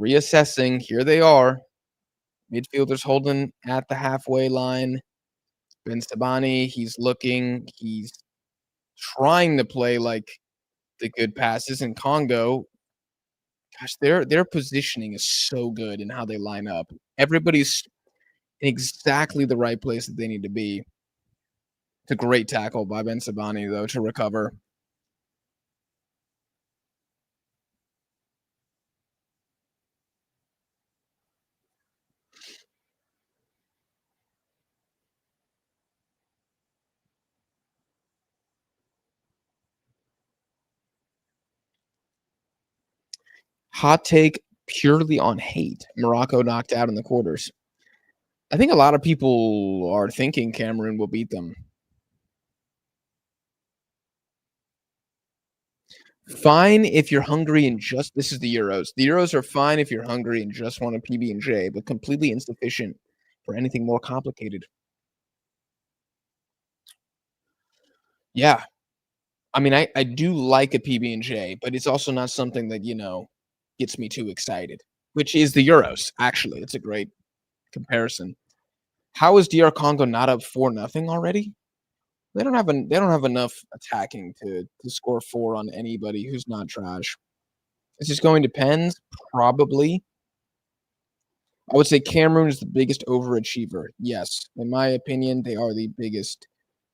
reassessing. Here they are. Midfielders holding at the halfway line. Ben Sabani, he's looking, he's trying to play like the good passes. In Congo, gosh, their positioning is so good in how they line up. Everybody's in exactly the right place that they need to be. It's a great tackle by Ben Sabani, though, to recover. Hot take, purely on hate. Morocco knocked out in the quarters. I think a lot of people are thinking Cameroon will beat them. Fine if you're hungry and just this is the Euros. The Euros are fine if you're hungry and just want a PB&J, but completely insufficient for anything more complicated. Yeah. I mean, I do like a PB&J, but it's also not something that, gets me too excited, which is the Euros, actually. It's a great comparison. How is DR Congo not up 4-0 already? They don't have enough attacking to score 4 on anybody who's not trash. Is this going to Pens? Probably. I would say Cameroon is the biggest overachiever. Yes, in my opinion, they are the biggest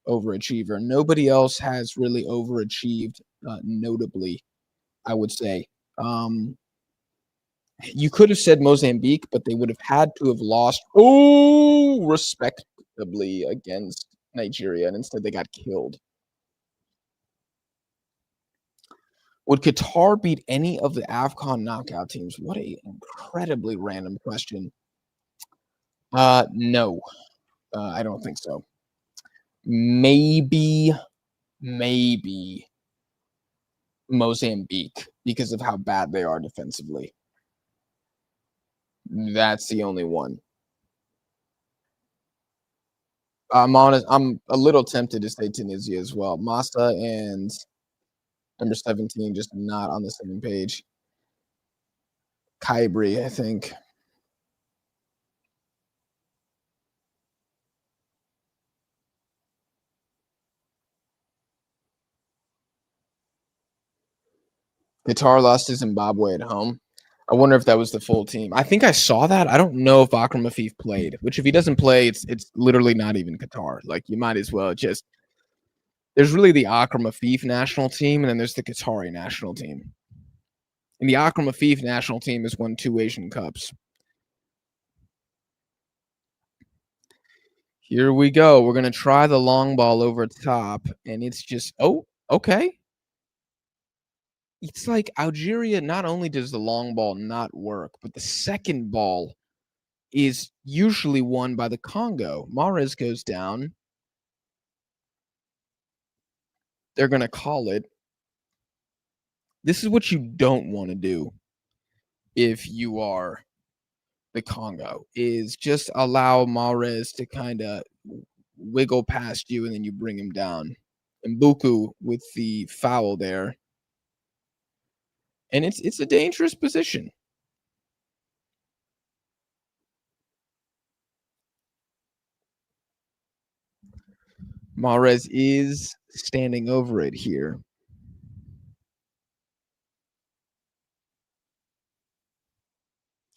overachiever. Nobody else has really overachieved, notably, I would say. Um, you could have said Mozambique, but they would have had to have lost, respectably against Nigeria, and instead they got killed. Would Qatar beat any of the AFCON knockout teams? What a incredibly random question. No, I don't think so. Maybe Mozambique because of how bad they are defensively. That's the only one. I'm honest. I'm a little tempted to say Tunisia as well. Massa and number 17 just not on the same page. Kybri, I think. Qatar lost to Zimbabwe at home. I wonder if that was the full team. I think I saw that. I don't know if Akram Afif played, which if he doesn't play, it's literally not even Qatar. Like you might as well just there's really the Akram Afif national team, and then there's the Qatari national team. And the Akram Afif national team has won 2 Asian Cups. Here we go. We're gonna try the long ball over top, and it's just okay. It's like Algeria. Not only does the long ball not work, but the second ball is usually won by the Congo. Mahrez goes down. They're gonna call it. This is what you don't want to do if you are the Congo, is just allow Mahrez to kind of wiggle past you and then you bring him down. And Buku with the foul there. And it's a dangerous position. Mahrez is standing over it here.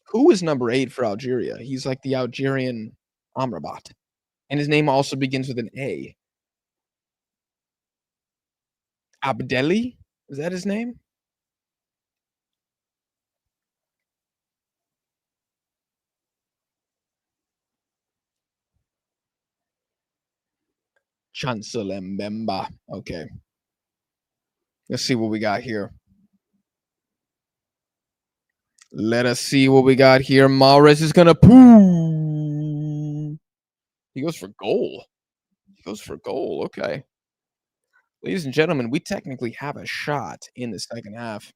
Who is number 8 for Algeria? He's like the Algerian Amrabat. And his name also begins with an A. Abdelli? Is that his name? Chancellor Mbemba. Okay. Let's see what we got here. Let us see what we got here. Mahrez is gonna poo. He goes for goal. He goes for goal. Okay. Ladies and gentlemen, we technically have a shot in the second half.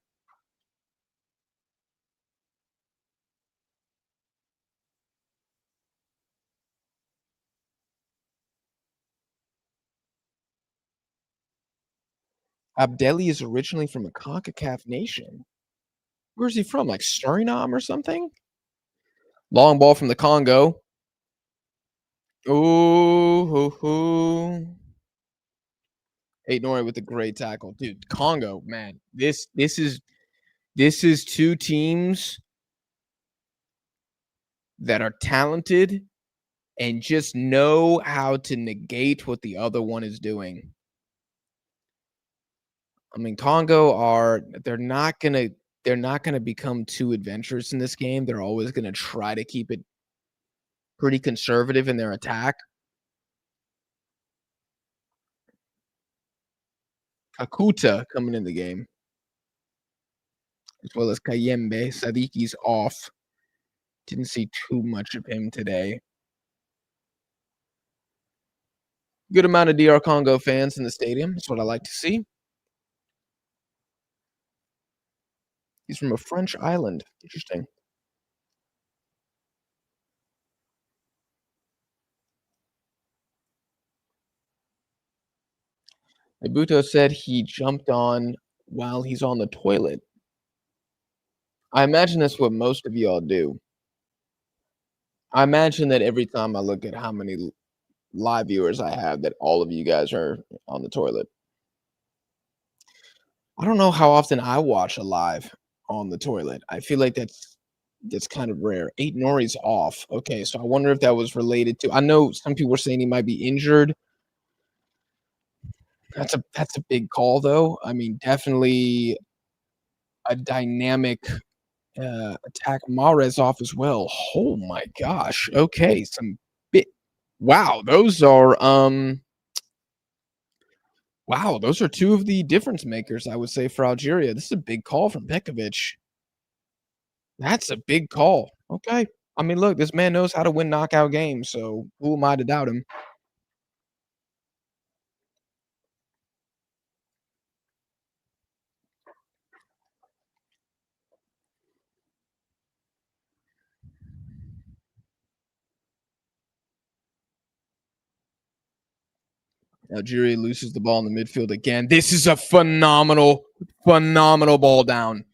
Abdelli is originally from a CONCACAF nation. Where's he from? Like Suriname or something? Long ball from the Congo. Ooh, hoo, hoo. Hey, Nori with a great tackle, dude. Congo, man, this is 2 teams that are talented and just know how to negate what the other one is doing. I mean, Congo are they're not gonna become too adventurous in this game. They're always gonna try to keep it pretty conservative in their attack. Kakuta coming in the game. as well as Kayembe. Sadiki's off. Didn't see too much of him today. Good amount of DR Congo fans in the stadium. That's what I like to see. He's from a French island. Interesting. Ibuto said he jumped on while he's on the toilet. I imagine that's what most of y'all do. I imagine that every time I look at how many live viewers I have, that all of you guys are on the toilet. I don't know how often I watch a live on the toilet. I feel like that's kind of rare. 8 Nori's off. Okay, so I wonder if that was related to. I know some people were saying he might be injured. That's a big call though. I mean, definitely a dynamic attack. Mahrez off as well. Oh my gosh. Okay, some bit. Wow, those are wow, those are two of the difference makers, I would say, for Algeria. This is a big call from Pekovic. That's a big call. Okay. I mean, look, this man knows how to win knockout games, so who am I to doubt him? Algeria loses the ball in the midfield again. This is a phenomenal, phenomenal ball down.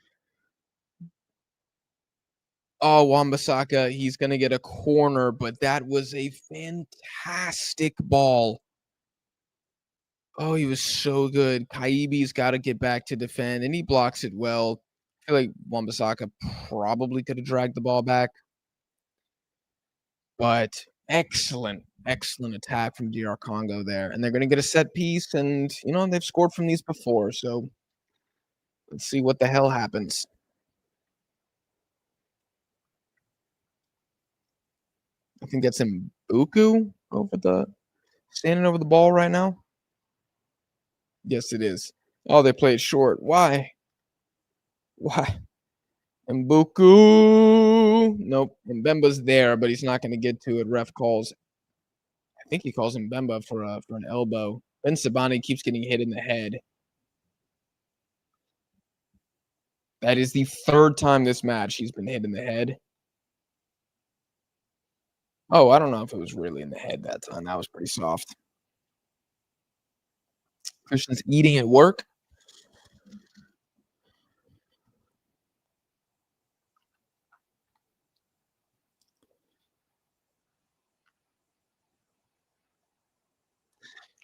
Oh, Wan-Bissaka, he's gonna get a corner, but that was a fantastic ball. Oh, he was so good. Kaibi's gotta get back to defend, and he blocks it well. I feel like Wan-Bissaka probably could have dragged the ball back, but excellent, excellent attack from DR Congo there, and they're gonna get a set piece, and, you know, they've scored from these before, so let's see what the hell happens. I think that's Mbuku standing over the ball right now. Yes, it is. Oh, they played short. Why? Why? Mbuku. Nope. Mbemba's there, but he's not going to get to it. Ref calls. I think he calls Mbemba for an elbow. Ben Sabani keeps getting hit in the head. That is the third time this match he's been hit in the head. Oh, I don't know if it was really in the head that time. That was pretty soft. Christian's eating at work.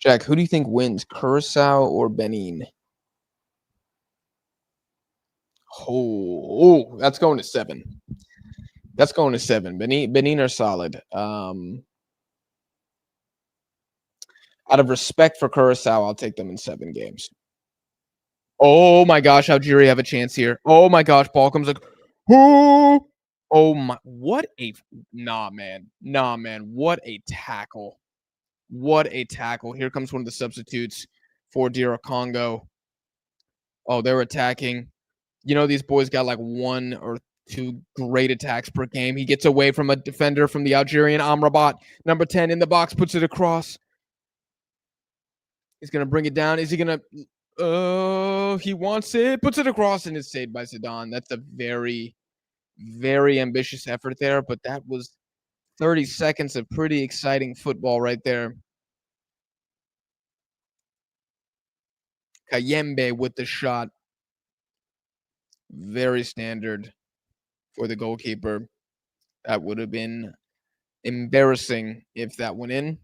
Jack, who do you think wins, Curacao or Benin? Oh, that's going to 7. That's going to 7. Benin are solid. Out of respect for Curacao, I'll take them in 7 games. Oh my gosh, Algeria have a chance here. Oh my gosh, ball comes like, oh, oh my, what a nah, man, nah, man, what a tackle, what a tackle. Here comes one of the substitutes for DR Congo. Oh, they're attacking. You know, these boys got like 1 or 2 great attacks per game. He gets away from a defender from the Algerian Amrabat. Number 10 in the box, puts it across. He's gonna bring it down. Is he gonna? Oh, he wants it. Puts it across, and it's saved by Zidane. That's a very, very ambitious effort there, but that was 30 seconds of pretty exciting football right there. Kayembe with the shot. Very standard for the goalkeeper. That would have been embarrassing if that went in.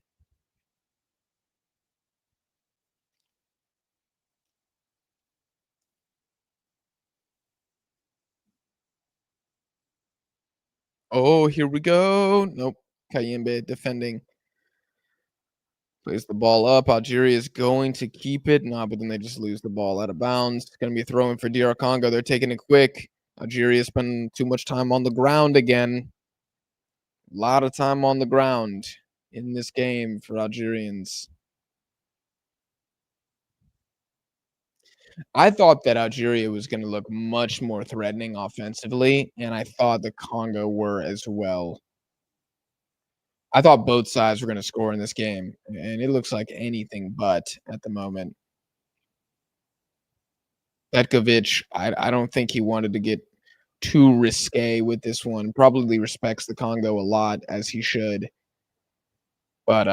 Oh, here we go. Nope. Kayembe defending. Plays the ball up. Algeria is going to keep it. Nah, but then they just lose the ball out of bounds. It's going to be throwing for DR Congo. They're taking it quick. Algeria spending too much time on the ground again. A lot of time on the ground in this game for Algerians. I thought that Algeria was gonna look much more threatening offensively, and I thought the Congo were as well. I thought both sides were gonna score in this game, and it looks like anything but at the moment. Petkovic, I don't think he wanted to get too risque with this one. Probably respects the Congo a lot, as he should. But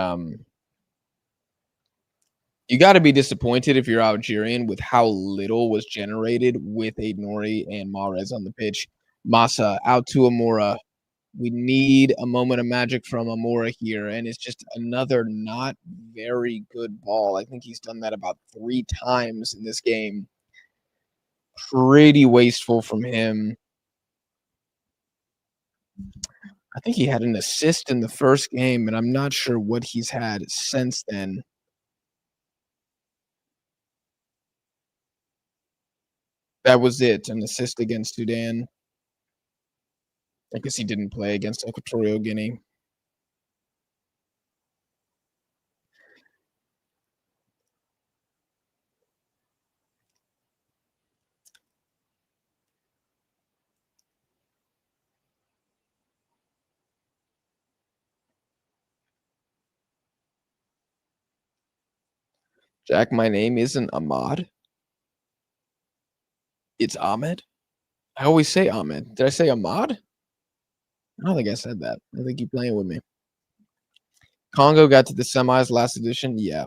you got to be disappointed if you're Algerian with how little was generated with Aid Nouri and Mahrez on the pitch. Massa out to Amora. We need a moment of magic from Amora here, and it's just another not very good ball. I think he's done that about 3 times in this game. Pretty wasteful from him. I think he had an assist in the first game, and I'm not sure what he's had since then. That was it, an assist against Sudan. I guess he didn't play against Equatorial Guinea. Jack, my name isn't Ahmad. It's Ahmed. I always say Ahmed. Did I say Ahmad? I don't think I said that. I think you're playing with me. Congo got to the semis last edition. Yeah.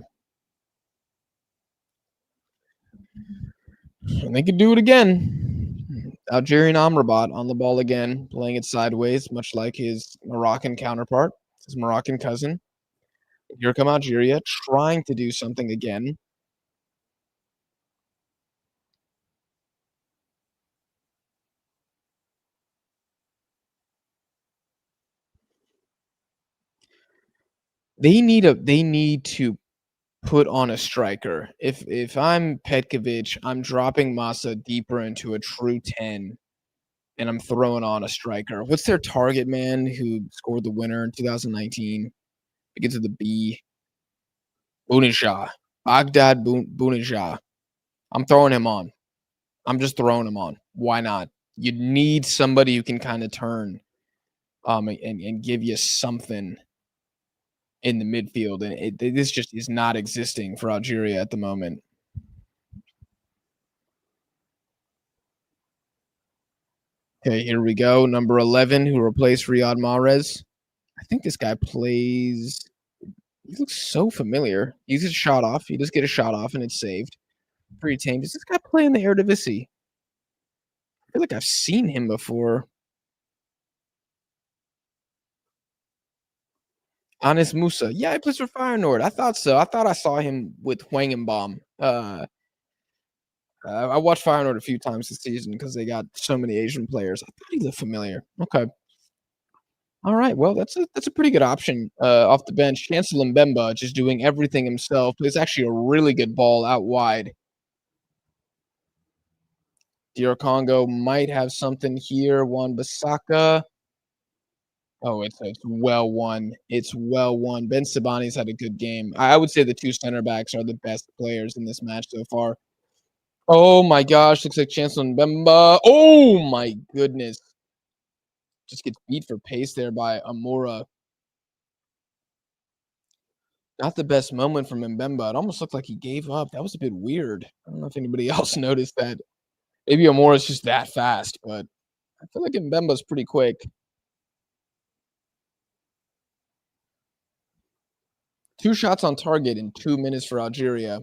And they could do it again. Algerian Amrabat on the ball again, playing it sideways, much like his Moroccan counterpart, his Moroccan cousin. Here come Algeria trying to do something again. They need to put on a striker. If I'm Petkovic, I'm dropping Massa deeper into a true 10, and I'm throwing on a striker. What's their target man who scored the winner in 2019? Begins with the B. Bounedjah. Baghdad Bounedjah. I'm throwing him on. I'm just throwing him on. Why not? You need somebody who can kind of turn and give you something in the midfield, and this just is not existing for Algeria at the moment. Okay, here we go. Number 11, who replaced Riyad Mahrez. I think this guy plays. He looks so familiar. He's a shot off. He does get a shot off, and it's saved. Pretty tame. Does this guy play in the Eredivisie? I feel like I've seen him before. Anis Musa. Yeah, he plays for Feyenoord. I thought so. I thought I saw him with Wangenbaum. I watched Feyenoord a few times this season because they got so many Asian players. I thought he looked familiar. Okay. All right. Well, that's a pretty good option off the bench. Chancellor Mbemba just doing everything himself. It's actually a really good ball out wide. DR Congo might have something here. Wan Bissaka. Oh, it's well won. It's well won. Ben Sabani's had a good game. I would say the two center backs are the best players in this match so far. Oh my gosh, looks like Chancellor Mbemba. Oh my goodness. Just gets beat for pace there by Amora. Not the best moment from Mbemba. It almost looked like he gave up. That was a bit weird. I don't know if anybody else noticed that. Maybe Amora's just that fast, but I feel like Mbemba's pretty quick. 2 shots on target in 2 minutes for Algeria.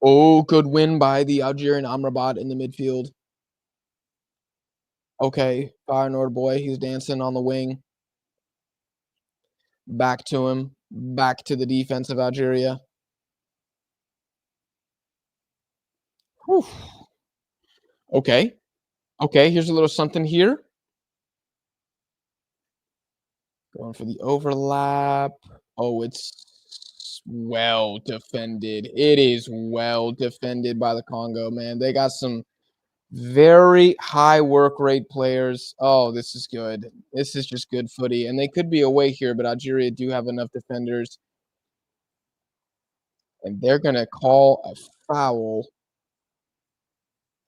Oh, good win by the Algerian Amrabat in the midfield. Okay, Feyenoord boy, he's dancing on the wing. Back to him. Back to the defense of Algeria. Whew. Okay. Okay, here's a little something here. Going for the overlap. Oh, it's well defended. It is well defended by the Congo, man. They got some Very high work rate players. Oh, this is good. This is just good footy, and they could be away here, but Algeria do have enough defenders, and they're gonna call a foul.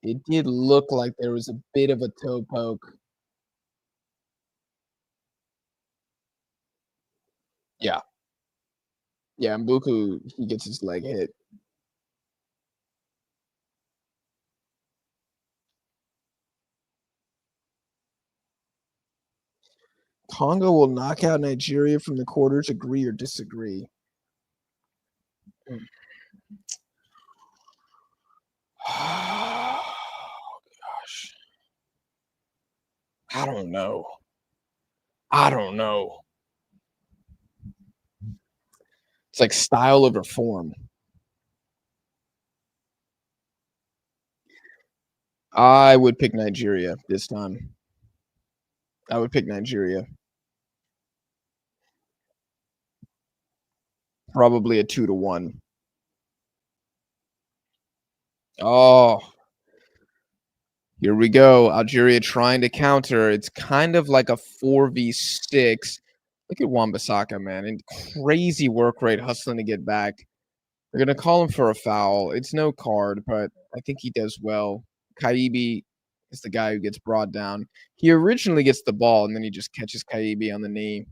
It did look like there was a bit of a toe poke. Yeah. Yeah, Mbuku, he gets his leg hit. Congo will knock out Nigeria from the quarters, agree or disagree? Mm. Gosh, I don't know. I don't know. It's like style over form. I would pick Nigeria this time. I would pick Nigeria. Probably a 2-1. Oh, here we go. Algeria trying to counter. It's kind of like a 4v6. Look at Wan-Bissaka, man. And crazy work rate hustling to get back. They're gonna call him for a foul. It's no card, but I think he does well. Kaibi is the guy who gets brought down. He originally gets the ball, and then he just catches Kaibi on the knee.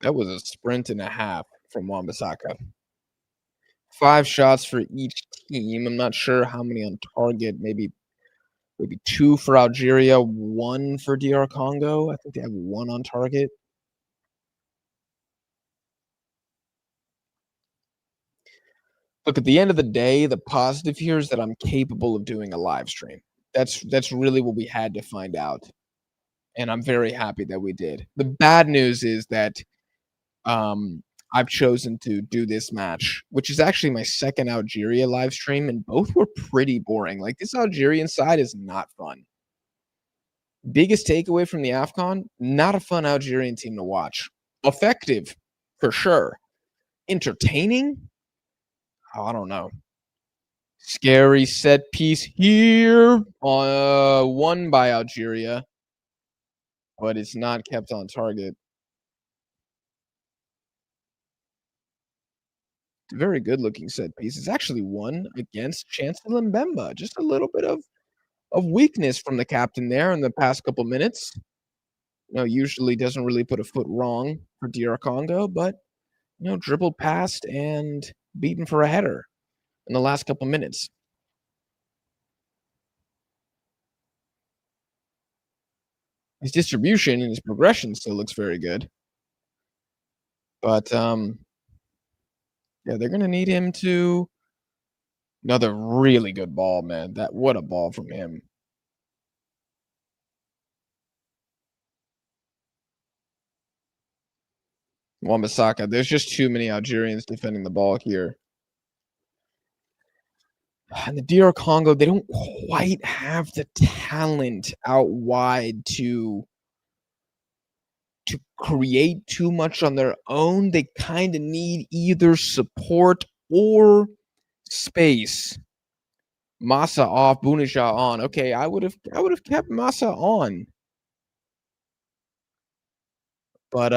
That was a sprint and a half from Wan-Bissaka. 5 shots for each team. I'm not sure how many on target. Maybe 2 for Algeria, 1 for DR Congo. I think they have 1 on target. Look, at the end of the day, the positive here is that I'm capable of doing a live stream. That's really what we had to find out, and I'm very happy that we did. The bad news is that, um, I've chosen to do this match, which is actually my 2nd Algeria live stream, and both were pretty boring. Like, this Algerian side is not fun. Biggest takeaway from the AFCON, not a fun Algerian team to watch. Effective, for sure. Entertaining? Oh, I don't know. Scary set piece here, won by Algeria, but it's not kept on target. It's a very good looking set piece. It's actually won against Chancellor Mbemba. Just a little bit of weakness from the captain there in the past couple minutes. Usually doesn't really put a foot wrong for DR Congo, but dribbled past and beaten for a header in the last couple minutes. His distribution and his progression still looks very good, but yeah, they're gonna need him to another really good ball, man. That what a ball from him. Wan-Bissaka. There's just too many Algerians defending the ball here. And the DR Congo, they don't quite have the talent out wide to create too much on their own. They kind of need either support or space. Massa off, Bunisha on. Okay, I would have kept Massa on. But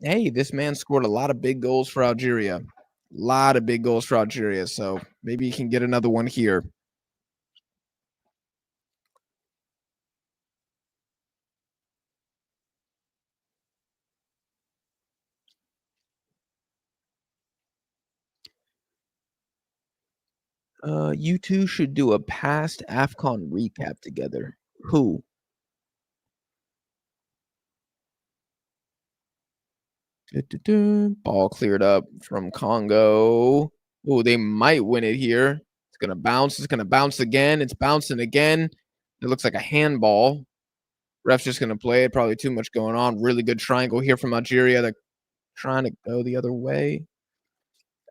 hey, this man scored a lot of big goals for Algeria. A lot of big goals for Algeria. So maybe he can get another one here. You two should do a past AFCON recap together. Who? Ball cleared up from Congo. Oh, they might win it here. It's gonna bounce. It's gonna bounce again. It's bouncing again. It looks like a handball. Ref's just gonna play it. Probably too much going on. Really good triangle here from Algeria. They're trying to go the other way.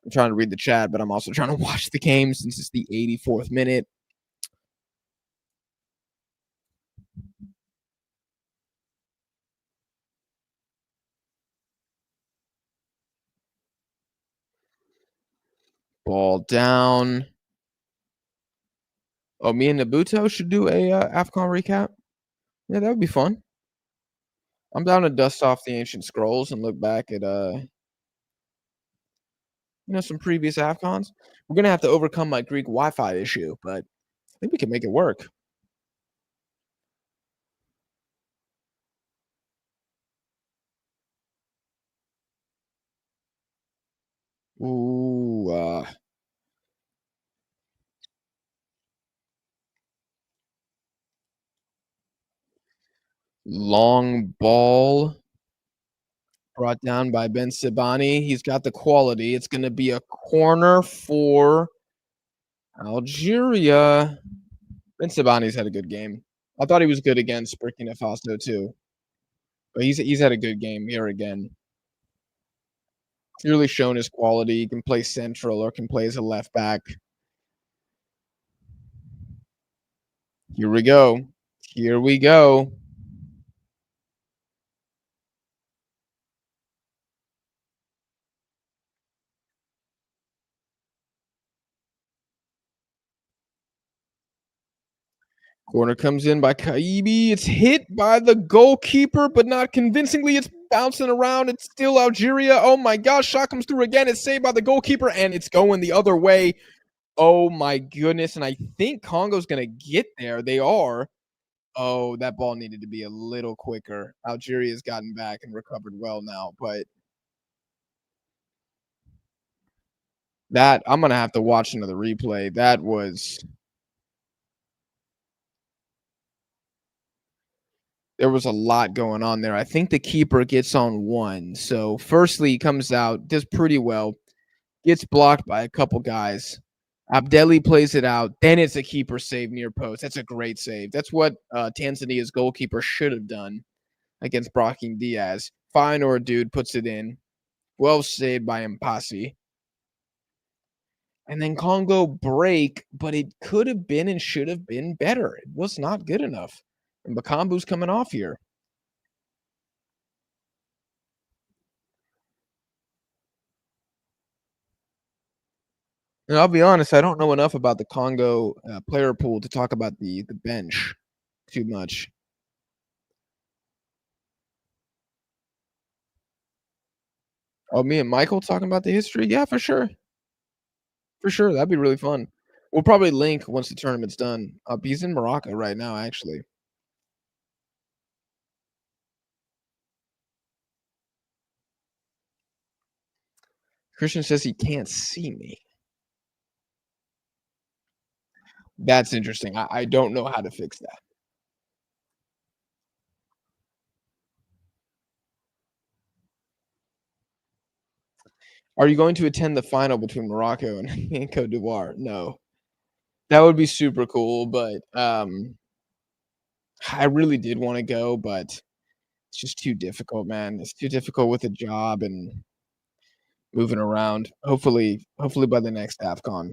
I'm trying to read the chat, but I'm also trying to watch the game since it's the 84th minute. Ball down. Oh, me and Nabuto should do a, AFCON recap? Yeah, that would be fun. I'm down to dust off the ancient scrolls and look back at, some previous AFCONs. We're gonna have to overcome my Greek Wi-Fi issue, but I think we can make it work. Ooh, long ball brought down by Ben Sibani. He's got the quality. It's gonna be a corner for Algeria. Ben Sibani's had a good game. I thought he was good against Burkina Faso too, but he's had a good game here again. He's really shown his quality. He can play central or can play as a left back. Here we go. Here we go. Corner comes in by Kaibi. It's hit by the goalkeeper, but not convincingly. It's bouncing around. It's still Algeria. Oh my gosh. Shot comes through again. It's saved by the goalkeeper, and it's going the other way. Oh my goodness. And I think Congo's going to get there. They are. Oh, that ball needed to be a little quicker. Algeria's gotten back and recovered well now, but that I'm gonna have to watch another replay. There was a lot going on there. I think the keeper gets on one. So firstly, he comes out, does pretty well, gets blocked by a couple guys. Abdelli plays it out. Then it's a keeper save near post. That's a great save. That's what Tanzania's goalkeeper should have done against Brahim Diaz. Fine or dude puts it in. Well saved by Mpasi. And then Congo break, but it could have been and should have been better. It was not good enough. And Bakambu's coming off here. And I'll be honest, I don't know enough about the Congo player pool to talk about the bench too much. Oh, me and Michael talking about the history? Yeah, for sure. For sure. That'd be really fun. We'll probably link once the tournament's done. He's in Morocco right now, actually. Christian says he can't see me. That's interesting. I don't know how to fix that. Are you going to attend the final between Morocco and, and Cote d'Ivoire? No. That would be super cool, but I really did want to go, but it's just too difficult, man. It's too difficult with a job and moving around. Hopefully by the next AFCON.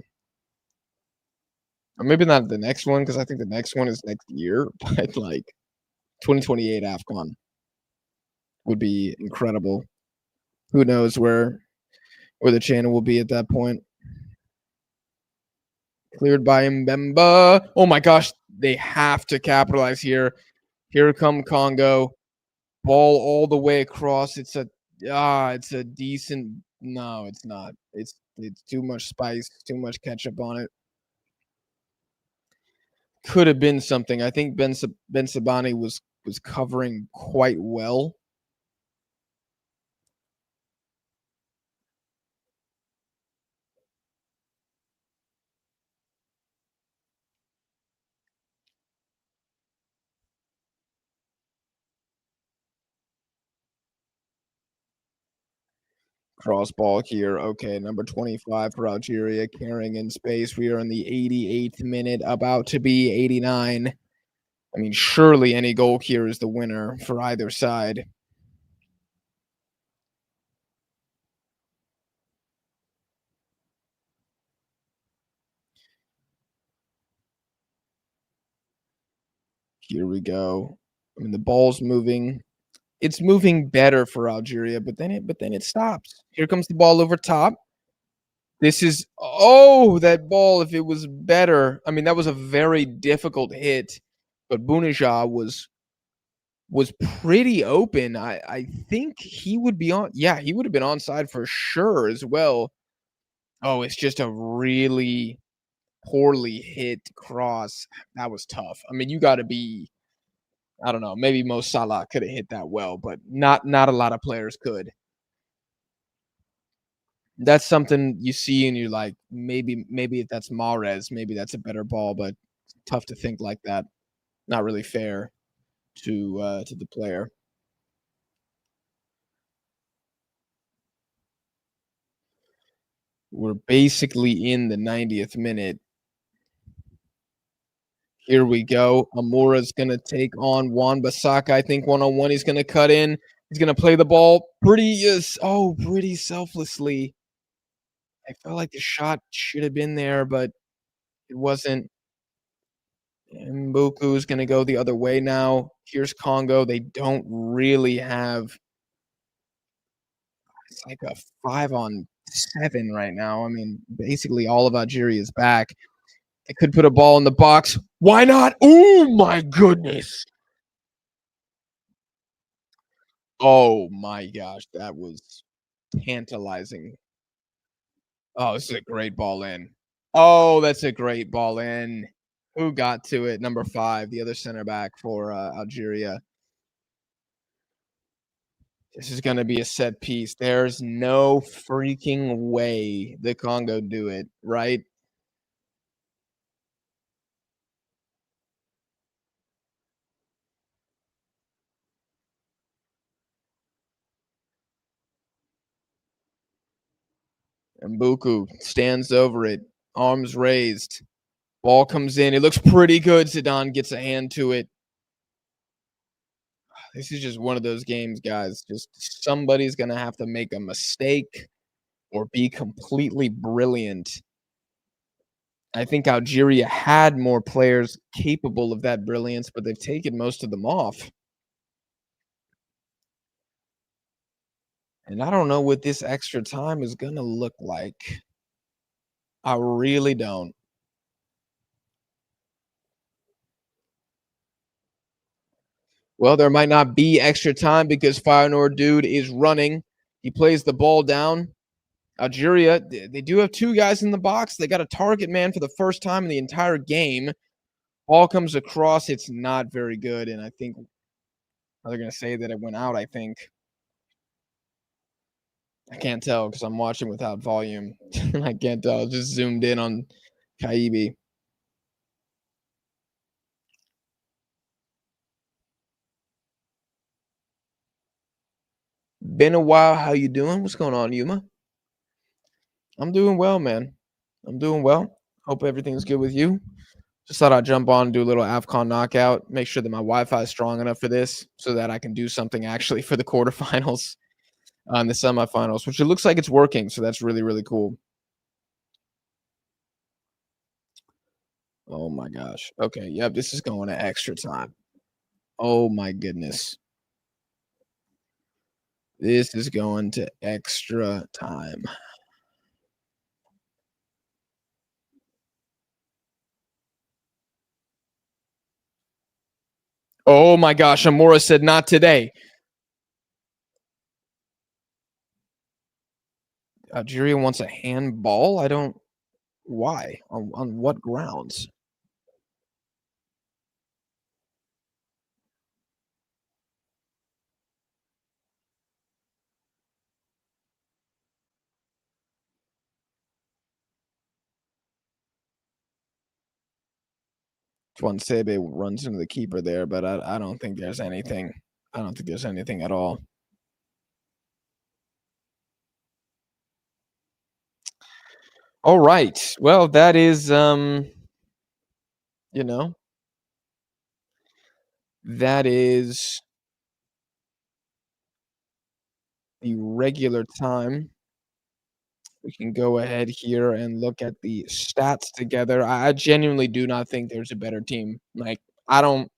Or maybe not the next one, because I think the next one is next year, but like 2028 AFCON would be incredible. Who knows where the channel will be at that point. Cleared by Mbemba. Oh my gosh, they have to capitalize here. Here come Congo. Ball all the way across. It's a decent. No, it's not. It's too much spice, too much ketchup on it. Could have been something. I think Ben Sabani was covering quite well. Cross ball here. Okay, number 25 for Algeria, carrying in space. We are in the 88th minute, about to be 89. I mean, surely any goal here is the winner for either side. Here we go. I mean, the ball's moving. It's moving better for Algeria, but then it stops. Here comes the ball over top. This is oh, that ball, if it was better. I mean, that was a very difficult hit, but Bunijah was pretty open. I think he would be on yeah, he would have been onside for sure as well. Oh, it's just a really poorly hit cross. That was tough. I mean, you gotta be I don't know, maybe Mo Salah coulda hit that well, but not a lot of players could. That's something you see and you're like, maybe if that's Mahrez, maybe that's a better ball, but tough to think like that. Not really fair to the player. We're basically in the 90th minute. Here we go. Amura's gonna take on Wan-Bissaka, I think one-on-one. He's gonna cut in. He's gonna play the ball pretty selflessly. I felt like the shot should have been there, but it wasn't. Mbuku is gonna go the other way now. Here's Congo. They don't really have it's like a 5-on-7 right now. I mean, basically all of Algeria is back. They could put a ball in the box. Why not? Oh my goodness. Oh my gosh, that was tantalizing. Oh, this is a great ball in. Oh, that's a great ball in. Who got to it? Number 5, the other center back for, Algeria. This is gonna be a set piece. There's no freaking way the Congo do it, right? Mbuku stands over it, arms raised. Ball comes in. It looks pretty good. Zidane gets a hand to it. This is just one of those games, guys. Just somebody's gonna have to make a mistake or be completely brilliant. I think Algeria had more players capable of that brilliance, but they've taken most of them off. And I don't know what this extra time is gonna look like. I really don't. Well, there might not be extra time because Feyenoord dude is running. He plays the ball down. Algeria, they do have 2 guys in the box. They got a target man for the first time in the entire game. Ball comes across. It's not very good, and I think they're gonna say that it went out, I think. I can't tell because 'cause I'm watching without volume. I can't tell. Just zoomed in on Kaibi. Been a while. How you doing? What's going on, Yuma? I'm doing well, man. I'm doing well. Hope everything's good with you. Just thought I'd jump on and do a little AFCON knockout. Make sure that my Wi-Fi is strong enough for this, so that I can do something actually for the quarterfinals, and the semifinals, which it looks like it's working. So that's really really cool. Oh my gosh. Okay. Yep. This is going to extra time. Oh my goodness. This is going to extra time. Oh my gosh, Amora said not today. Algeria wants a handball? I don't why? On what grounds? 'Sebe runs into the keeper there, but I don't think there's anything. I don't think there's anything at all. All right. Well, that is you know, that is the regular time. We can go ahead here and look at the stats together. I genuinely do not think there's a better team. Like, I don't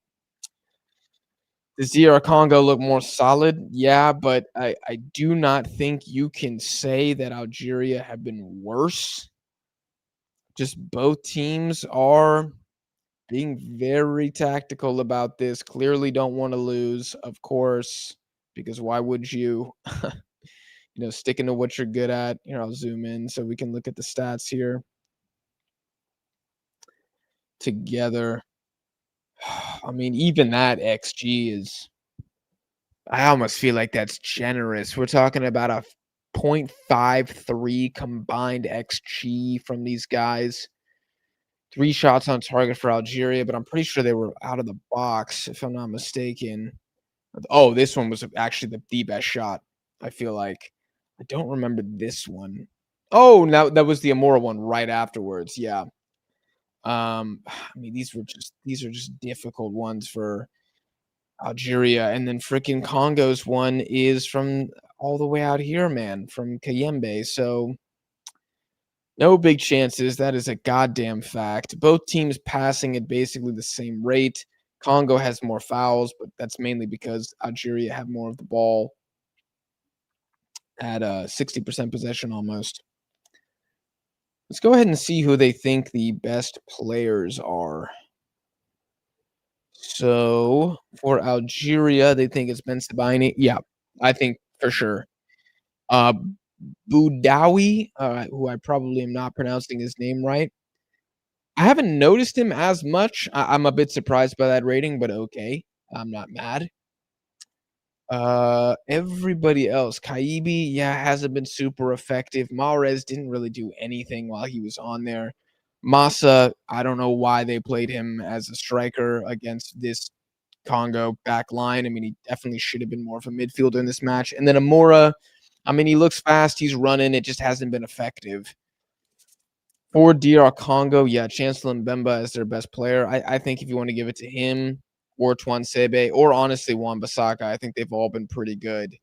Does DR Congo look more solid? Yeah, but I do not think you can say that Algeria have been worse. Just both teams are being very tactical about this, clearly don't wanna lose, of course, because why would you? Sticking to what you're good at. Here, I'll zoom in so we can look at the stats here together. I mean, even that XG is I almost feel like that's generous. We're talking about a 0.53 combined XG from these guys. 3 shots on target for Algeria, but I'm pretty sure they were out of the box, if I'm not mistaken. Oh, this one was actually the best shot, I feel like. I don't remember this one. Oh, now that was the Amora one right afterwards, yeah. I mean, these are just difficult ones for Algeria, and then freaking Congo's one is from all the way out here, man, from Kayembe, so no big chances, that is a goddamn fact. Both teams passing at basically the same rate. Congo has more fouls, but that's mainly because Algeria have more of the ball at 60% possession almost. Let's go ahead and see who they think the best players are. So for Algeria, they think it's Ben Sebaini. Yeah, I think for sure. Uh, Boudaoui, who I probably am not pronouncing his name right. I haven't noticed him as much. I'm a bit surprised by that rating, but okay. I'm not mad. Everybody else, Kaibi, yeah, hasn't been super effective. Mahrez didn't really do anything while he was on there. Massa, I don't know why they played him as a striker against this Congo back line. I mean, he definitely should have been more of a midfielder in this match. And then Amora, I mean, he looks fast, he's running, it just hasn't been effective. For DR Congo, yeah, Chancellor Mbemba is their best player. I think if you want to give it to him or Sebe or honestly Wan-Bissaka, I think they've all been pretty good.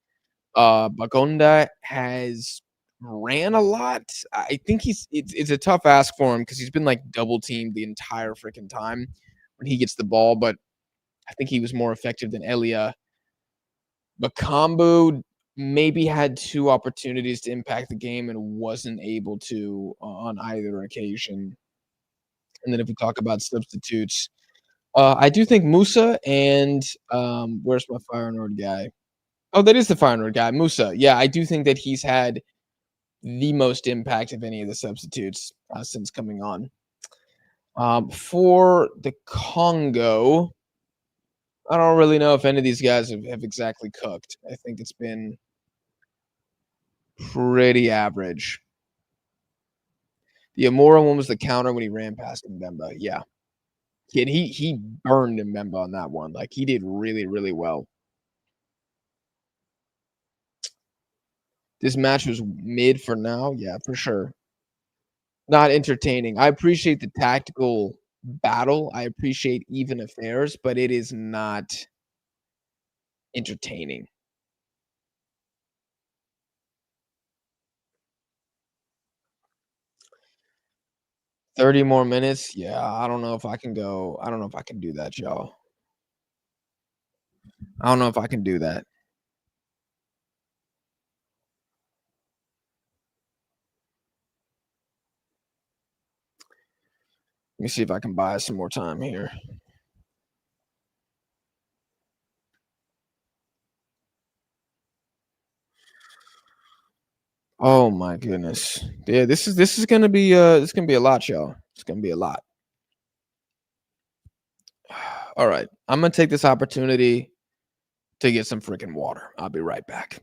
Bagonda has ran a lot. I think it's a tough ask for him because he's been like double teamed the entire freaking time when he gets the ball, but I think he was more effective than Elia. Bakambu maybe had 2 opportunities to impact the game and wasn't able to on either occasion. And then if we talk about substitutes, I do think Musa and, where's my Feyenoord guy? Oh, that is the Feyenoord guy, Musa. Yeah, I do think that he's had the most impact of any of the substitutes, since coming on. For the Congo, I don't really know if any of these guys have exactly cooked. I think it's been pretty average. The Amora one was the counter when he ran past Mbemba, yeah. And he burned Mbemba on that one, like, he did really, really well. This match was mid for now, yeah, for sure. Not entertaining. I appreciate the tactical battle, I appreciate even affairs, but it is not entertaining. 30 more minutes? Yeah, I don't know if I can do that, y'all. I don't know if I can do that. Let me see if I can buy us some more time here. Oh my goodness. Yeah, this is gonna be this gonna be a lot, y'all. It's gonna be a lot. All right. I'm gonna take this opportunity to get some freaking water. I'll be right back.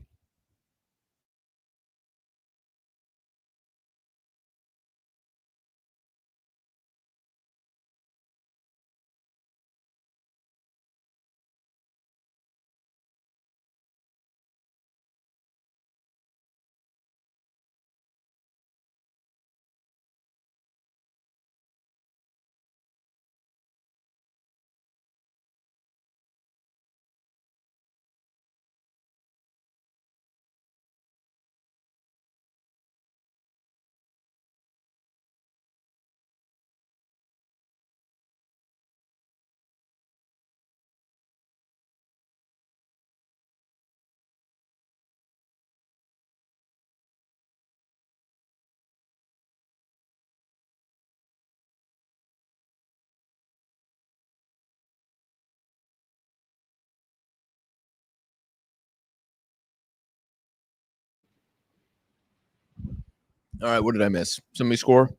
All right, what did I miss? Somebody score?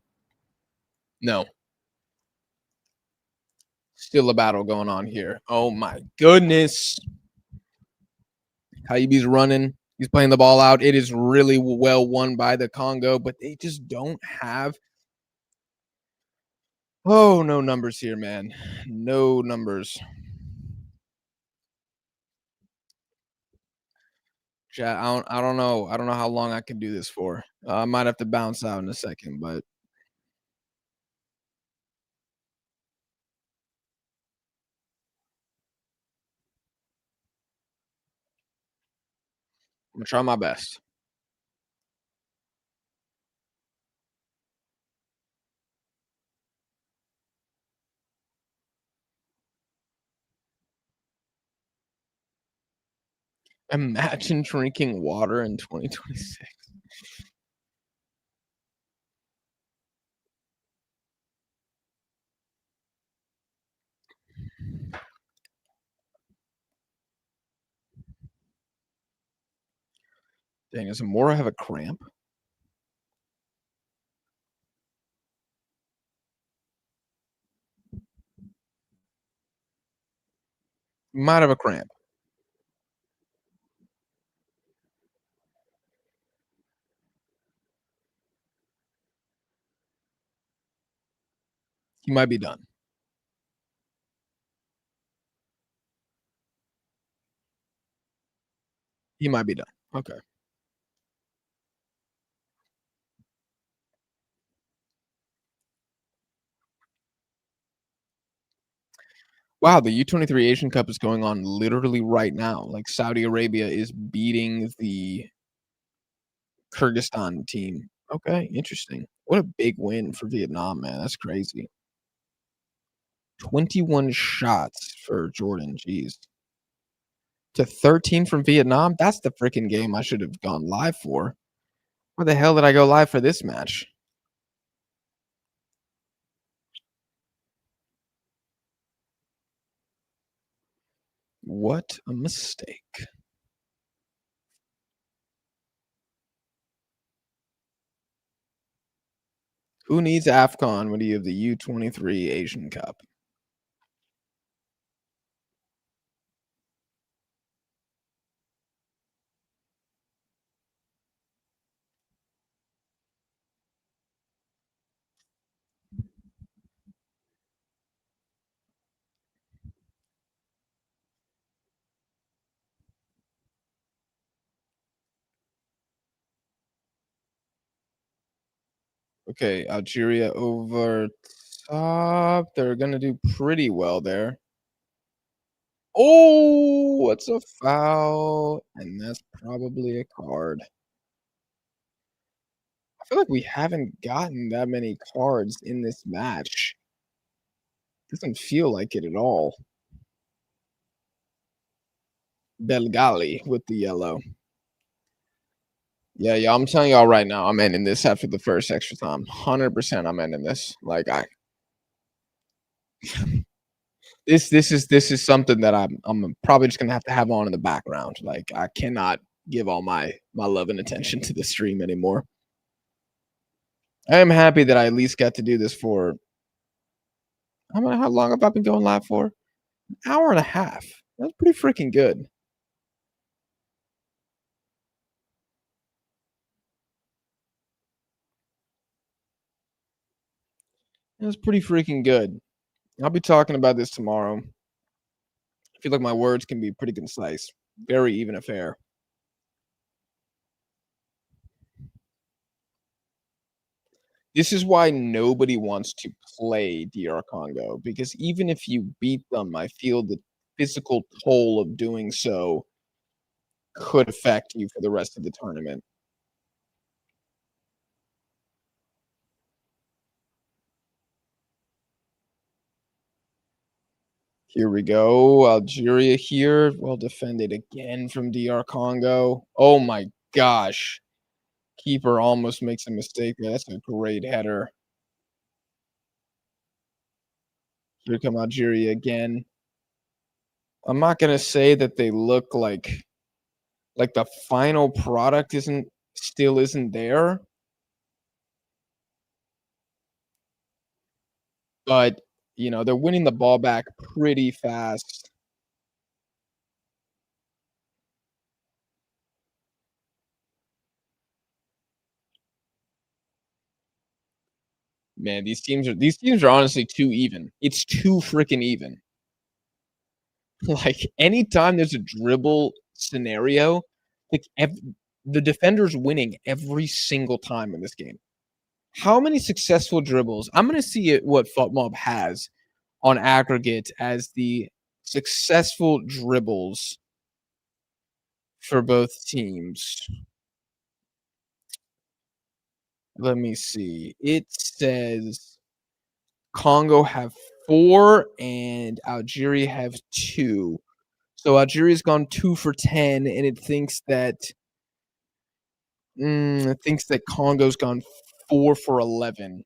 No. Still a battle going on here. Oh my goodness. Kaibi's running. He's playing the ball out. It is really well won by the Congo, but they just don't have no numbers here, man. No numbers. Chat, I don't know. I don't know how long I can do this for. I might have to bounce out in a second, but I'm gonna try my best. Imagine drinking water in 2026. Dang, does Mora have a cramp? Might have a cramp. He might be done. He might be done. Okay. Wow, the U-23 Asian Cup is going on literally right now. Like Saudi Arabia is beating the Kyrgyzstan team. Okay, interesting. What a big win for Vietnam, man. That's crazy. 21 shots for Jordan. Jeez. To 13 from Vietnam. That's the freaking game I should have gone live for. Where the hell did I go live for this match? What a mistake. Who needs AFCON when you have the U-23 Asian Cup? Okay, Algeria over top. They're gonna do pretty well there. Oh, it's a foul, and that's probably a card. I feel like we haven't gotten that many cards in this match. Doesn't feel like it at all. Belgali with the yellow. Yeah, yeah, I'm telling y'all right now, I'm ending this after the first extra time. 100% I'm ending this. Like I this is something that I'm probably just gonna have to have on in the background. Like I cannot give all my love and attention to the stream anymore. I am happy that I at least got to do this for how long have I been going live for? An hour and a half. That's pretty freaking good. That's pretty freaking good. I'll be talking about this tomorrow. I feel like my words can be pretty concise, very even affair. This is why nobody wants to play DR Congo because even if you beat them, I feel the physical toll of doing so could affect you for the rest of the tournament. Here we go. Algeria here. Well defended again from DR Congo. Oh my gosh. Keeper almost makes a mistake there. That's a great header. Here come Algeria again. I'm not gonna say that they look like the final product isn't there, but, they're winning the ball back pretty fast. Man, these teams are honestly too even. It's too freaking even. Like, anytime there's a dribble scenario, like, the defender's winning every single time in this game. How many successful dribbles I'm gonna see it what FotMob has on aggregate as the successful dribbles for both teams. Let me see. It says Congo have 4 and Algeria have 2. So Algeria's gone 2 for 10, and it thinks that Congo's gone 4 for 11.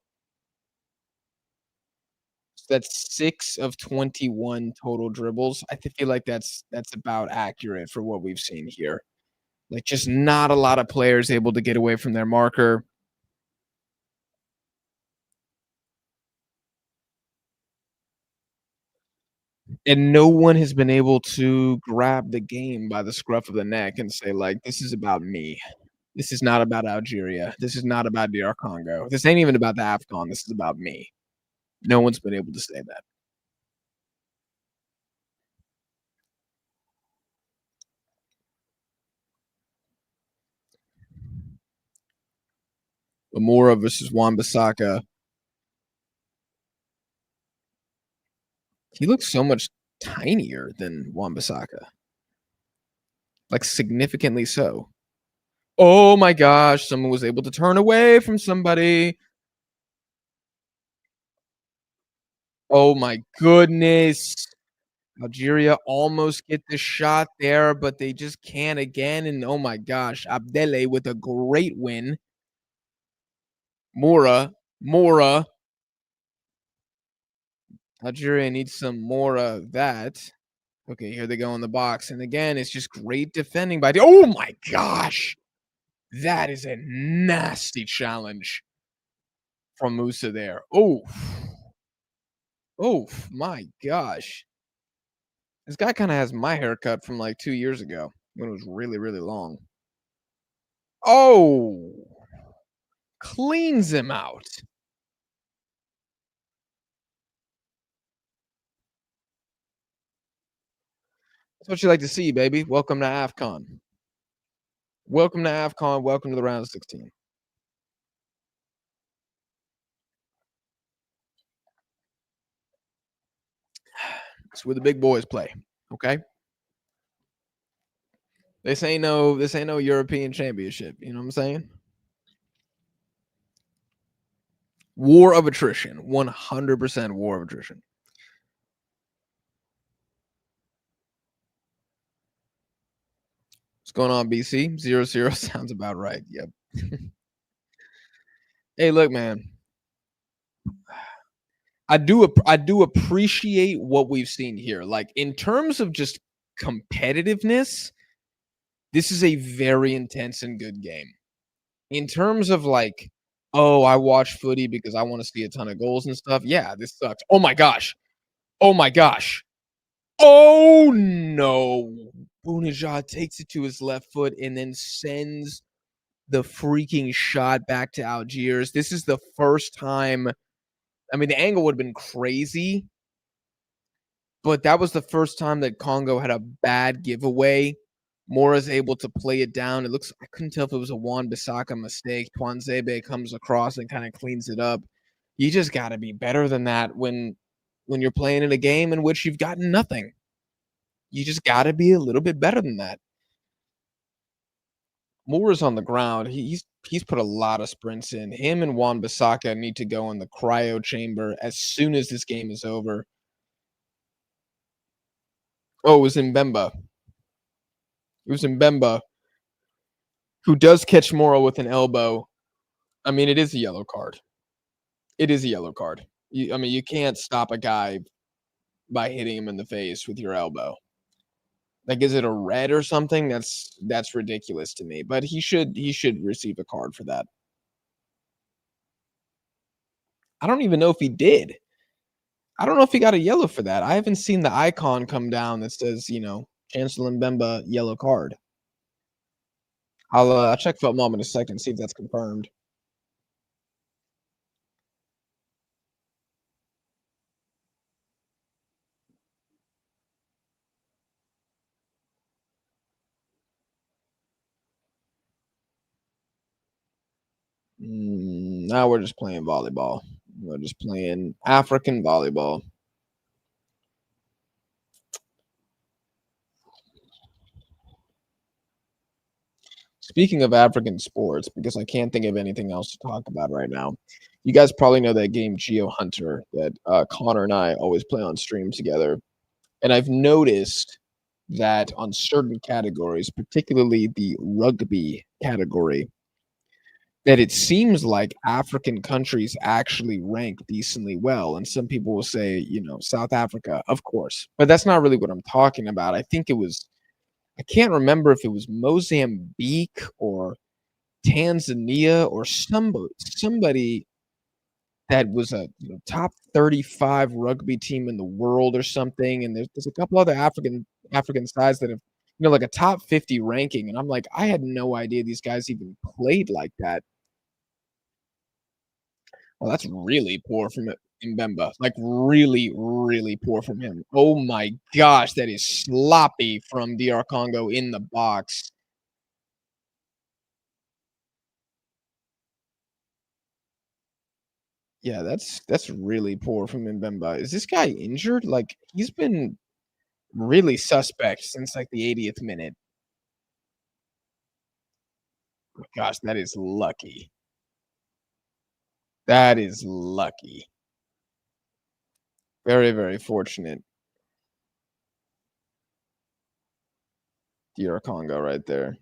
So that's 6 of 21 total dribbles. Feel like that's about accurate for what we've seen here. Like, just not a lot of players able to get away from their marker, and no one has been able to grab the game by the scruff of the neck and say, like, "This is about me. This is not about Algeria. This is not about DR Congo. This ain't even about the AFCON. This is about me." No one's been able to say that. Amora versus Wan-Bissaka. He looks so much tinier than Wan-Bissaka, like, significantly so. Oh my gosh, someone was able to turn away from somebody. Oh my goodness. Algeria almost get the shot there, but they just can't again, and oh my gosh, Abdele with a great win. Mora. Algeria needs some more of that. Okay, here they go in the box, and again, it's just great defending by the oh my gosh! That is a nasty challenge from Musa there. Oh, oh my gosh. This guy kinda has my haircut from, like, 2 years ago when it was really, really long. Oh! Cleans him out. That's what you like to see, baby. Welcome to AFCON. Welcome to AFCON. Welcome to the round of 16. It's where the big boys play, okay? This ain't no European championship, you know what I'm saying? War of attrition. 100% war of attrition. What's going on, BC? 0-0 sounds about right. Yep. Hey, look, man. I do appreciate what we've seen here. Like, in terms of just competitiveness, this is a very intense and good game. In terms of like, oh, I watch footy because I want to see a ton of goals and stuff. Yeah, this sucks. Oh my gosh. Oh my gosh. Oh no. Bunajah takes it to his left foot and then sends the freaking shot back to Algiers. This is the first time. I mean, the angle would have been crazy, but that was the first time that Congo had a bad giveaway. Mora's able to play it down. I couldn't tell if it was a Wan-Bissaka mistake. Twanzebe comes across and kind of cleans it up. You just got to be better than that when you're playing in a game in which you've gotten nothing. You just got to be a little bit better than that. Mora's on the ground. He's put a lot of sprints in. Him and Wan-Bissaka need to go in the cryo chamber as soon as this game is over. Oh, it was Mbemba. It was Mbemba who does catch Mora with an elbow. I mean, it is a yellow card. It is a yellow card. I mean, you can't stop a guy by hitting him in the face with your elbow. Like, is it a red or something? That's ridiculous to me. But he should receive a card for that. I don't even know if he did. I don't know if he got a yellow for that. I haven't seen the icon come down that says, Chancellor Mbemba yellow card. I'll check Foot Mom in a second, see if that's confirmed. Now we're just playing volleyball. We're just playing African volleyball. Speaking of African sports, because I can't think of anything else to talk about right now, you guys probably know that game Geo Hunter that Connor and I always play on stream together. And I've noticed that on certain categories, particularly the rugby category, that it seems like African countries actually rank decently well. And some people will say, South Africa, of course. But that's not really what I'm talking about. I think I can't remember if it was Mozambique or Tanzania or somebody that was a top 35 rugby team in the world or something. And there's a couple other African sides that have like a top 50 ranking. And I'm like, I had no idea these guys even played like that. Well, that's really poor from Mbemba. Like really, really poor from him. Oh my gosh, that is sloppy from DR Congo in the box. Yeah, that's really poor from Mbemba. Is this guy injured? Like he's been really suspect since like the 80th minute. Gosh, that is lucky. That is lucky. Very, very fortunate. DR Congo right there.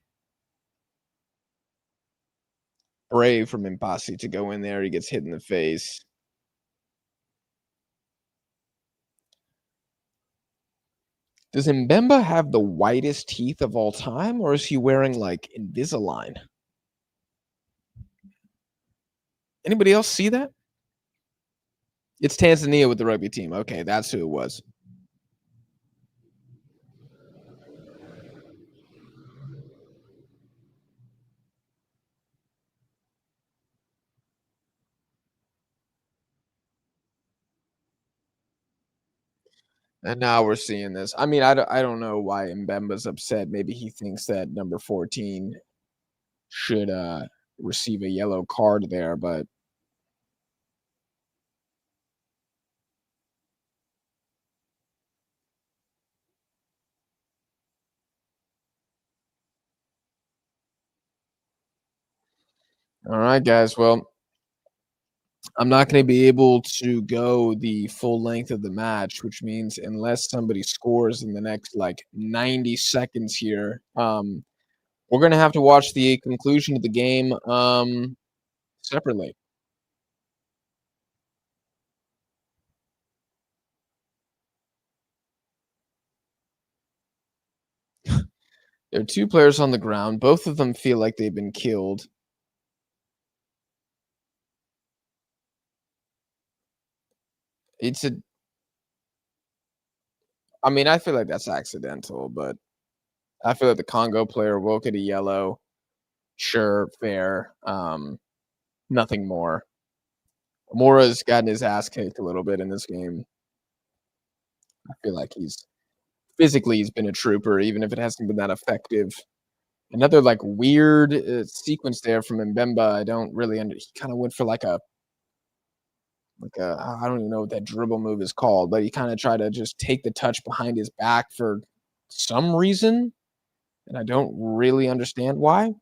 Brave from Impasi to go in there. He gets hit in the face. Does Mbemba have the whitest teeth of all time, or is he wearing like Invisalign? Anybody else see that? It's Tanzania with the rugby team. Okay, that's who it was. And now we're seeing this. I mean, I don't know why Mbemba's upset. Maybe he thinks that number 14 should receive a yellow card there, but all right, guys. Well, I'm not going to be able to go the full length of the match, which means unless somebody scores in the next like 90 seconds here, we're going to have to watch the conclusion of the game separately. There are two players on the ground. Both of them feel like they've been killed. It's a I mean, I feel like that's accidental, but I feel like the Congo player will get a yellow. Sure, fair. Nothing more. Mora's gotten his ass kicked a little bit in this game. I feel like he's been a trooper, even if it hasn't been that effective. Another like weird sequence there from Mbemba. I don't really under. He kind of went for like a I don't even know what that dribble move is called, but he kind of tried to just take the touch behind his back for some reason, and I don't really understand why.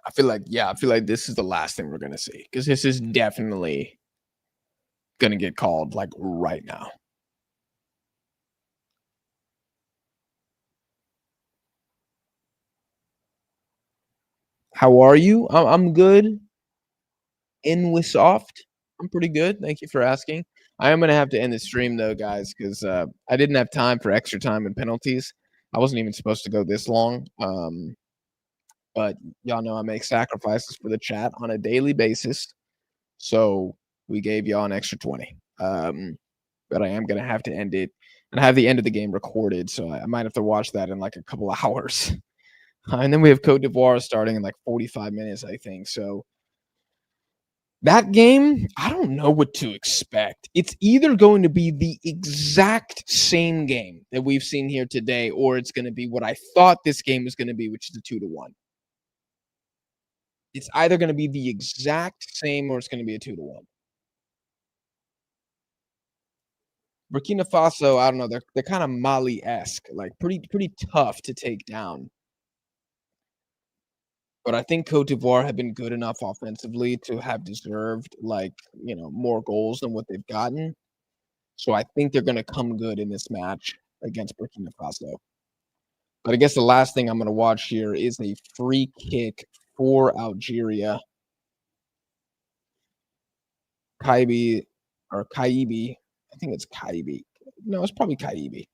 I feel like this is the last thing we're gonna see because this is definitely gonna get called like right now. How are you? I'm good. in with soft. I'm pretty good. Thank you for asking. I am gonna have to end the stream though, guys, because I didn't have time for extra time and penalties. I wasn't even supposed to go this long. But y'all know I make sacrifices for the chat on a daily basis. So we gave y'all an extra 20. But I am gonna have to end it. And I have the end of the game recorded, so I might have to watch that in like a couple of hours. And then we have Cote d'Ivoire starting in like 45 minutes, I think. So that game, I don't know what to expect. It's either going to be the exact same game that we've seen here today, or it's going to be what I thought this game was going to be, which is a 2-1. It's either going to be the exact same or it's going to be a 2-1. Burkina Faso, I don't know, they're kind of Mali-esque, like pretty tough to take down. But I think Cote d'Ivoire have been good enough offensively to have deserved like, more goals than what they've gotten. So I think they're gonna come good in this match against Burkina Faso. But I guess the last thing I'm gonna watch here is a free kick for Algeria. Kaibi or Kaibi. I think it's Kaibi. No, it's probably Kaibi.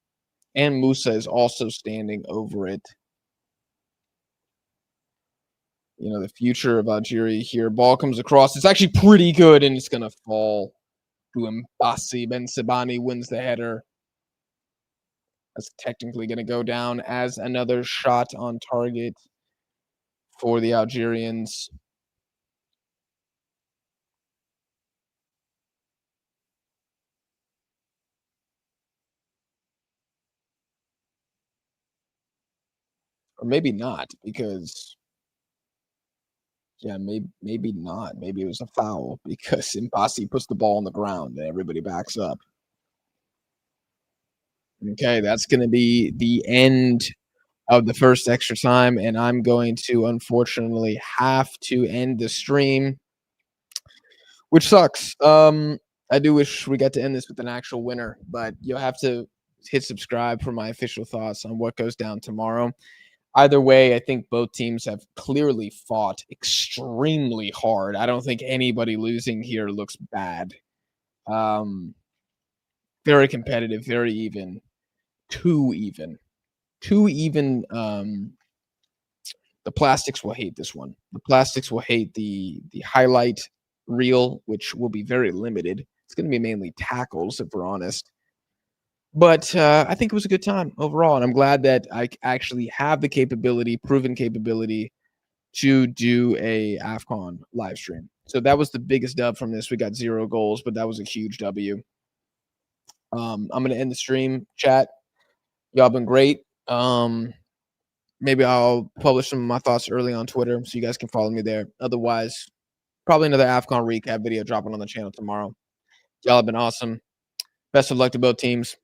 And Musa is also standing over it. The future of Algeria here. Ball comes across. It's actually pretty good, and it's gonna fall to Mbassi. Ben Sabani wins the header. That's technically gonna go down as another shot on target for the Algerians. Or maybe not, because yeah, maybe not. Maybe it was a foul because Mbassi puts the ball on the ground and everybody backs up. Okay, that's gonna be the end of the first extra time, and I'm going to unfortunately have to end the stream, which sucks. I do wish we got to end this with an actual winner, but you'll have to hit subscribe for my official thoughts on what goes down tomorrow. Either way, I think both teams have clearly fought extremely hard. I don't think anybody losing here looks bad. Um, Very competitive, very even, too even, too even. The plastics will hate this one. The plastics will hate the highlight reel, which will be very limited. It's going to be mainly tackles, if we're honest. But I think it was a good time overall, and I'm glad that I actually have the capability, proven capability, to do a AFCON live stream. So that was the biggest dub from this. We got 0 goals, but that was a huge W. I'm gonna end the stream. Chat, y'all been great. Maybe I'll publish some of my thoughts early on Twitter, so you guys can follow me there. Otherwise, probably another AFCON recap video dropping on the channel tomorrow. Y'all have been awesome. Best of luck to both teams.